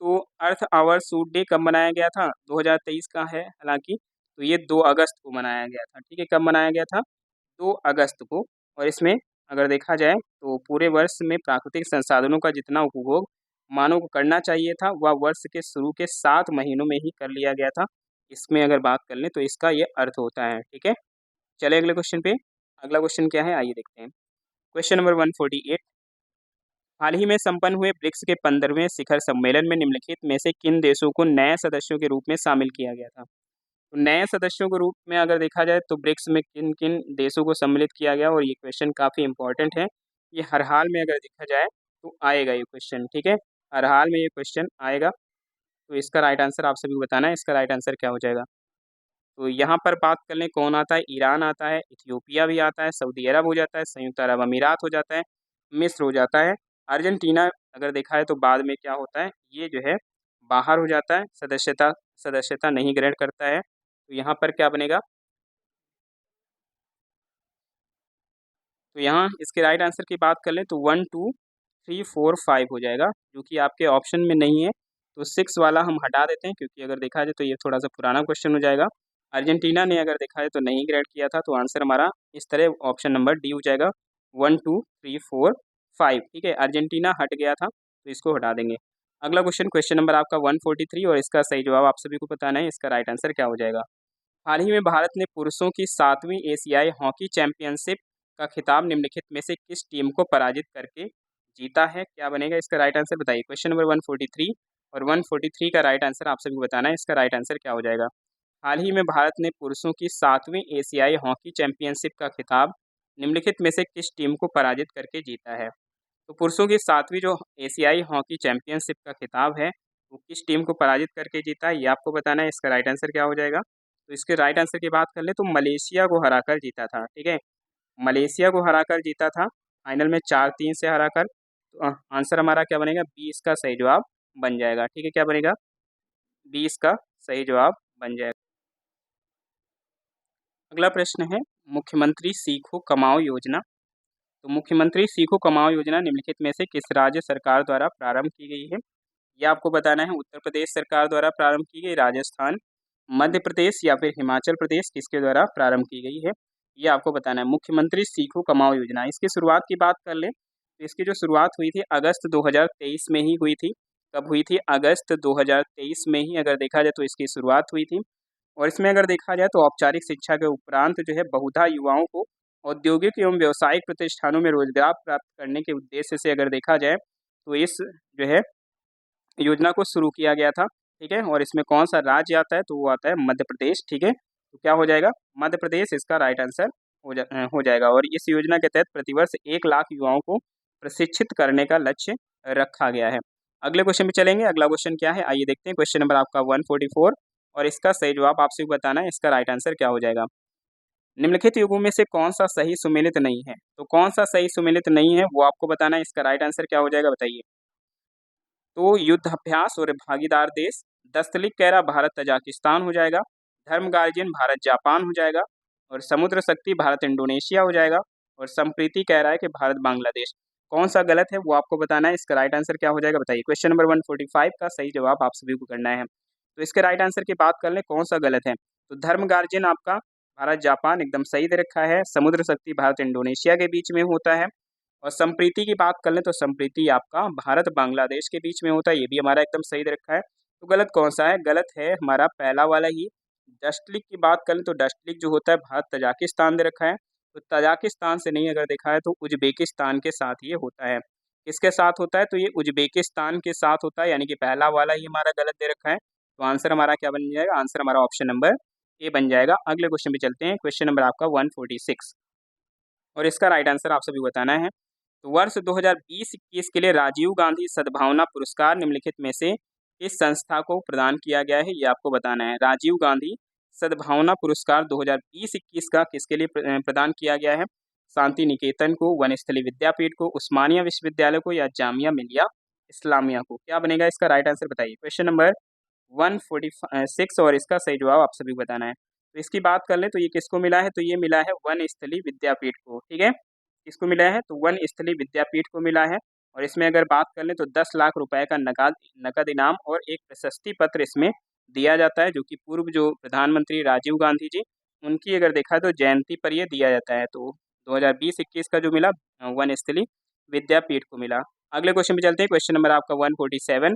तो अर्थ आवर सूट डे कब मनाया गया था? 2023 का है हालांकि। तो ये 2 अगस्त को मनाया गया था। ठीक है? कब मनाया गया था? 2 अगस्त को। और इसमें अगर देखा जाए तो पूरे वर्ष में प्राकृतिक संसाधनों का जितना उपभोग मानव को करना चाहिए था वह वर्ष के शुरू के 7 महीनों में ही कर लिया गया था। इसमें अगर बात कर लें तो इसका ये अर्थ होता है। ठीक है? चलिए अगले क्वेश्चन पे। अगला क्वेश्चन क्या है? आइए देखते हैं। क्वेश्चन नंबर 148 हाल ही में संपन्न हुए ब्रिक्स के 15वें शिखर सम्मेलन में निम्नलिखित में से किन देशों को नए सदस्यों के रूप में शामिल किया गया था? तो नए सदस्यों के रूप में अगर देखा जाए तो ब्रिक्स में किन किन देशों को सम्मिलित किया गया और ये क्वेश्चन काफ़ी इंपॉर्टेंट है। ये हर हाल में अगर देखा जाए तो आएगा ये क्वेश्चन। ठीक है? हर हाल में ये क्वेश्चन आएगा। तो इसका राइट आंसर आप सभी को बताना है। इसका राइट आंसर क्या हो जाएगा? तो यहाँ पर बात कर लें कौन आता है? ईरान आता है, इथियोपिया भी आता है, सऊदी अरब हो जाता है, संयुक्त अरब अमीरात हो जाता है, मिस्र हो जाता है, अर्जेंटीना अगर देखा है तो बाद में क्या होता है? ये जो है बाहर हो जाता है, सदस्यता सदस्यता नहीं ग्रहण करता है। तो यहाँ पर क्या बनेगा? तो यहाँ इसके राइट आंसर की बात कर लें तो 1, 2, 3, 4, 5 हो जाएगा, जो कि आपके ऑप्शन में नहीं है। तो 6 वाला हम हटा देते हैं क्योंकि अगर देखा जाए तो ये थोड़ा सा पुराना क्वेश्चन हो जाएगा। अर्जेंटीना ने अगर देखा जाए तो नहीं ग्रेड किया था, तो आंसर हमारा इस तरह ऑप्शन नंबर डी हो जाएगा 1, 2, 3, 4, 5, ठीक है। अर्जेंटीना हट गया था तो इसको हटा देंगे। अगला क्वेश्चन नंबर आपका 143 और इसका सही जवाब आप सभी को बताना है। इसका राइट आंसर क्या हो जाएगा? हाल ही में भारत ने पुरुषों की 7वीं एशियाई हॉकी चैंपियनशिप का खिताब निम्नलिखित में से किस टीम को पराजित करके जीता है? क्या बनेगा इसका राइट आंसर बताइए। क्वेश्चन नंबर 143 और 143 का राइट आंसर आप सभी को बताना है। इसका राइट आंसर क्या हो जाएगा? हाल ही में भारत ने पुरुषों की 7वीं एशियाई हॉकी चैंपियनशिप का खिताब निम्नलिखित में से किस टीम को पराजित करके जीता है? तो पुरुषों की 7वीं जो एशियाई हॉकी चैंपियनशिप का खिताब है वो किस टीम को पराजित करके जीता है, ये आपको बताना है। इसका राइट आंसर क्या हो जाएगा? तो इसके राइट आंसर की बात कर ले तो मलेशिया को हराकर जीता था, ठीक है। मलेशिया को हराकर जीता था फाइनल में 4-3 से हराकर। तो आंसर हमारा क्या बनेगा? 20 का सही जवाब बन जाएगा, ठीक है। क्या बनेगा? 20 का सही जवाब बन जाएगा। अगला प्रश्न है मुख्यमंत्री सीखो कमाओ योजना। तो मुख्यमंत्री सीखो कमाओ योजना निम्नलिखित में से किस राज्य सरकार द्वारा प्रारंभ की गई है? यह आपको बताना है। उत्तर प्रदेश सरकार द्वारा प्रारंभ की गई, राजस्थान, मध्य प्रदेश या फिर हिमाचल प्रदेश, किसके द्वारा प्रारंभ की गई है? ये आपको बताना है। मुख्यमंत्री सीखो कमाओ योजना, इसकी शुरुआत की बात कर ले तो इसकी जो शुरुआत हुई थी अगस्त 2023 में ही हुई थी। कब हुई थी? अगस्त 2023 में ही अगर देखा जाए तो इसकी शुरुआत हुई थी। और इसमें अगर देखा जाए तो औपचारिक शिक्षा के उपरांत जो है बहुधा युवाओं को औद्योगिक एवं व्यावसायिक प्रतिष्ठानों में रोजगार प्राप्त करने के उद्देश्य से अगर देखा जाए तो इस जो है योजना को शुरू किया गया था, ठीक है। और इसमें कौन सा राज्य आता है? तो वो आता है मध्य प्रदेश, ठीक है। तो क्या हो जाएगा? मध्य प्रदेश इसका राइट आंसर हो जाएगा। और इस योजना के तहत प्रतिवर्ष 1 लाख युवाओं को प्रशिक्षित करने का लक्ष्य रखा गया है। अगले क्वेश्चन पे चलेंगे। अगला क्वेश्चन क्या है आइए देखते हैं। क्वेश्चन नंबर आपका 144 और इसका सही जवाब आपसे बताना है। इसका राइट आंसर क्या हो जाएगा? निम्नलिखित युगों में से कौन सा सही सुमेलित नहीं है? तो कौन सा सही सुमेलित नहीं है वो आपको बताना है। इसका राइट आंसर क्या हो जाएगा बताइए। तो युद्ध अभ्यास और भागीदार देश, दस्तलिक कह रहा भारत तजाकिस्तान हो जाएगा, धर्म गार्जियन भारत जापान हो जाएगा, और समुद्र शक्ति भारत इंडोनेशिया हो जाएगा, और संप्रीति कह रहा है कि भारत बांग्लादेश। कौन सा गलत है वो आपको बताना है। इसका राइट आंसर क्या हो जाएगा बताइए। क्वेश्चन नंबर 145 का सही जवाब आप सभी को करना है। तो इसके राइट आंसर की बात कर ले कौन सा गलत है। तो धर्म गार्जियन आपका भारत जापान एकदम सही दे रखा है। समुद्र शक्ति भारत इंडोनेशिया के बीच में होता है। और संप्रीति की बात कर लें तो संप्रीति आपका भारत बांग्लादेश के बीच में होता है, ये भी हमारा एकदम सही दे रखा है। तो गलत कौन सा है? गलत है हमारा पहला वाला ही। डस्टलिक की बात कर लें तो डस्टलिक जो होता है भारत तजाकिस्तान दे रखा है। तो तजाकिस्तान से नहीं अगर देखा है तो उज्बेकिस्तान के साथ ये होता है। किसके साथ होता है? तो ये उज्बेकिस्तान के साथ होता है, यानी कि पहला वाला ही हमारा गलत दे रखा है। तो आंसर हमारा क्या बन जाएगा? आंसर हमारा ऑप्शन नंबर ए बन जाएगा। अगले क्वेश्चन पे चलते हैं। क्वेश्चन नंबर आपका 146 और इसका राइट आंसर आप सभी बताना है। तो वर्ष 2020-21 के लिए राजीव गांधी सद्भावना पुरस्कार निम्नलिखित में से किस संस्था को प्रदान किया गया है? ये आपको बताना है। राजीव गांधी सद्भावना पुरस्कार 2020-21 का किसके लिए प्रदान किया गया है? शांति निकेतन को, वनस्थली विद्यापीठ को, उस्मानिया विश्वविद्यालय को, या जामिया मिलिया इस्लामिया को? क्या बनेगा इसका राइट आंसर बताइए। क्वेश्चन नंबर 146 और इसका सही जवाब आप सभी बताना है। तो इसकी बात कर लें तो ये किसको मिला है? तो ये मिला है वनस्थली विद्यापीठ को, ठीक है। किसको मिला है? तो वनस्थली विद्यापीठ को मिला है। और इसमें अगर बात कर लें तो 10 लाख रुपए का नकद इनाम और एक प्रशस्ति पत्र इसमें दिया जाता है, जो कि पूर्व जो प्रधानमंत्री राजीव गांधी जी उनकी अगर देखा तो जयंती पर ये दिया जाता है। तो 2020-21 का जो मिला वनस्थली विद्यापीठ को मिला। अगले क्वेश्चन पे चलते हैं। क्वेश्चन नंबर आपका 147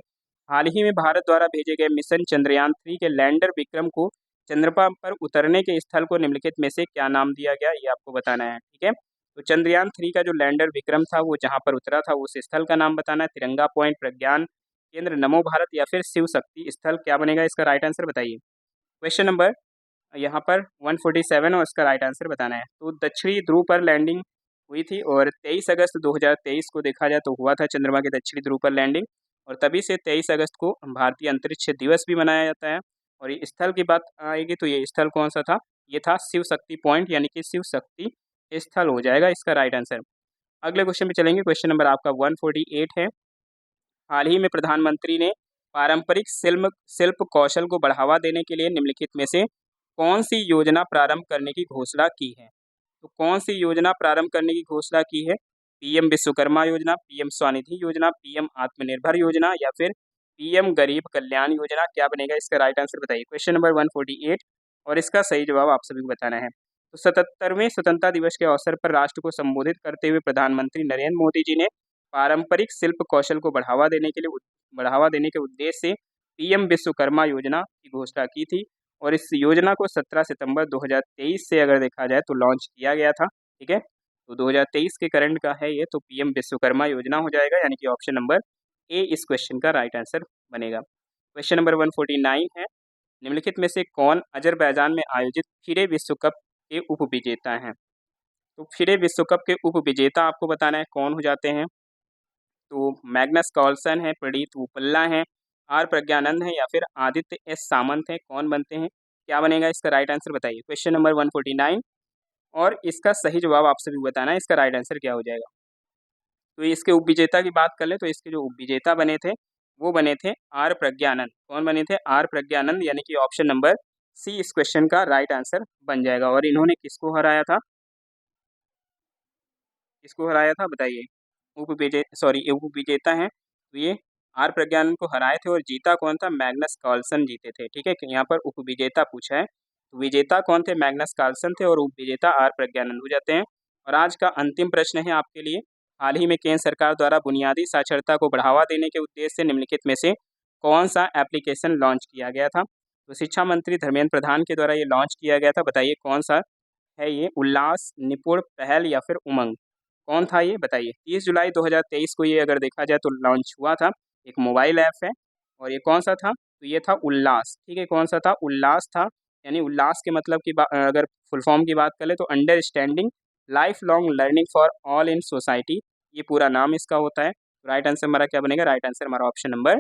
हाल ही में भारत द्वारा भेजे गए मिशन चंद्रयान 3 के लैंडर विक्रम को चंद्रमा पर उतरने के स्थल को निम्नलिखित में से क्या नाम दिया गया? ये आपको बताना है, ठीक है। तो चंद्रयान 3 का जो लैंडर विक्रम था वो जहाँ पर उतरा था उस स्थल का नाम बताना है। तिरंगा पॉइंट, प्रज्ञान केंद्र, नमो भारत, या फिर शिव शक्ति स्थल? क्या बनेगा इसका राइट आंसर बताइए। क्वेश्चन नंबर यहाँ पर 147 और इसका राइट आंसर बताना है। तो दक्षिणी ध्रुव पर लैंडिंग हुई थी और 23 अगस्त 2023 को देखा जाए तो हुआ था चंद्रमा के दक्षिणी ध्रुव पर लैंडिंग। और तभी से 23 अगस्त को भारतीय अंतरिक्ष दिवस भी मनाया जाता है। और ये स्थल की बात आएगी तो ये स्थल कौन सा था? ये था शिव शक्ति पॉइंट, यानी कि शिव शक्ति स्थल हो जाएगा इसका राइट आंसर। अगले क्वेश्चन पे चलेंगे। क्वेश्चन नंबर आपका 148 है। हाल ही में प्रधानमंत्री ने पारंपरिक शिल्प कौशल को बढ़ावा देने के लिए निम्नलिखित में से कौन सी योजना प्रारंभ करने की घोषणा की है? तो कौन सी योजना प्रारंभ करने की घोषणा की है? पीएम विश्वकर्मा योजना, पीएम स्वनिधि योजना, पीएम आत्मनिर्भर योजना, या फिर पीएम गरीब कल्याण योजना? क्या बनेगा इसका राइट आंसर बताइए। क्वेश्चन नंबर 148 और इसका सही जवाब आप सभी को बताना है। तो 77वें स्वतंत्रता दिवस के अवसर पर राष्ट्र को संबोधित करते हुए प्रधानमंत्री नरेंद्र मोदी जी ने पारंपरिक शिल्प कौशल को बढ़ावा देने के उद्देश्य से पीएम विश्वकर्मा योजना की घोषणा की थी और इस योजना को 17 सितंबर 2023 से अगर देखा जाए तो लॉन्च किया गया था। ठीक है, तो 2023 के करंट का है ये, तो पीएम विश्वकर्मा योजना हो जाएगा, यानी कि ऑप्शन नंबर ए इस क्वेश्चन का राइट आंसर बनेगा। क्वेश्चन नंबर 149 है, निम्नलिखित में से कौन अजरबैजान में आयोजित फिडे विश्व कप के उपविजेता हैं? तो फिडे विश्व कप के उपविजेता आपको बताना है कौन हो जाते हैं। तो मैग्नस कार्लसन है, प्रदीप उपल्ला है, आर प्रज्ञानंद है या फिर आदित्य एस सामंत है, कौन बनते हैं? क्या बनेगा इसका राइट आंसर बताइए। क्वेश्चन नंबर 149 और इसका सही जवाब आप सभी को बताना है, इसका राइट आंसर क्या हो जाएगा। तो इसके उपविजेता की बात कर ले तो इसके जो उपविजेता बने थे वो बने थे आर प्रज्ञानंद। कौन बने थे? आर प्रज्ञानंद, यानी कि ऑप्शन नंबर सी इस क्वेश्चन का राइट आंसर बन जाएगा। और इन्होंने किसको हराया था? किसको हराया था बताइए। उपविजेता हैं तो ये आर प्रज्ञानंद को हराए थे और जीता कौन था? मैग्नस कार्लसन जीते थे। ठीक है, कि यहाँ पर उपविजेता पूछा है, तो विजेता कौन थे? मैग्नस कार्लसन थे और उपविजेता आर प्रज्ञानंद हो जाते हैं। और आज का अंतिम प्रश्न है आपके लिए, हाल ही में केंद्र सरकार द्वारा बुनियादी साक्षरता को बढ़ावा देने के उद्देश्य से निम्नलिखित में से कौन सा एप्लीकेशन लॉन्च किया गया था? तो शिक्षा मंत्री धर्मेंद्र प्रधान के द्वारा ये लॉन्च किया गया था, बताइए कौन सा है ये? उल्लास, निपुण, पहल या फिर उमंग? कौन था ये बताइए। 30 जुलाई 2023 को ये अगर देखा जाए तो लॉन्च हुआ था, एक मोबाइल ऐप है और ये कौन सा था? तो ये था उल्लास। ठीक है, कौन सा था? उल्लास था। यानी उल्लास के मतलब की अगर फुल फॉर्म की बात करें तो understanding life long learning for all in society, ये पूरा नाम इसका होता है। राइट आंसर हमारा क्या बनेगा? राइट आंसर हमारा ऑप्शन नंबर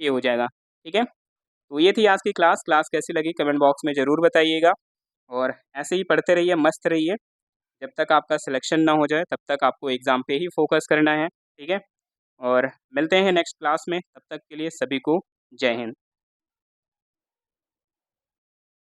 ए हो जाएगा। ठीक है, तो ये थी आज की क्लास। क्लास कैसी लगी कमेंट बॉक्स में ज़रूर बताइएगा और ऐसे ही पढ़ते रहिए, मस्त रहिए। जब तक आपका सिलेक्शन ना हो जाए तब तक आपको एग्ज़ाम पे ही फोकस करना है। ठीक है, और मिलते हैं नेक्स्ट क्लास में, तब तक के लिए सभी को जय हिंद।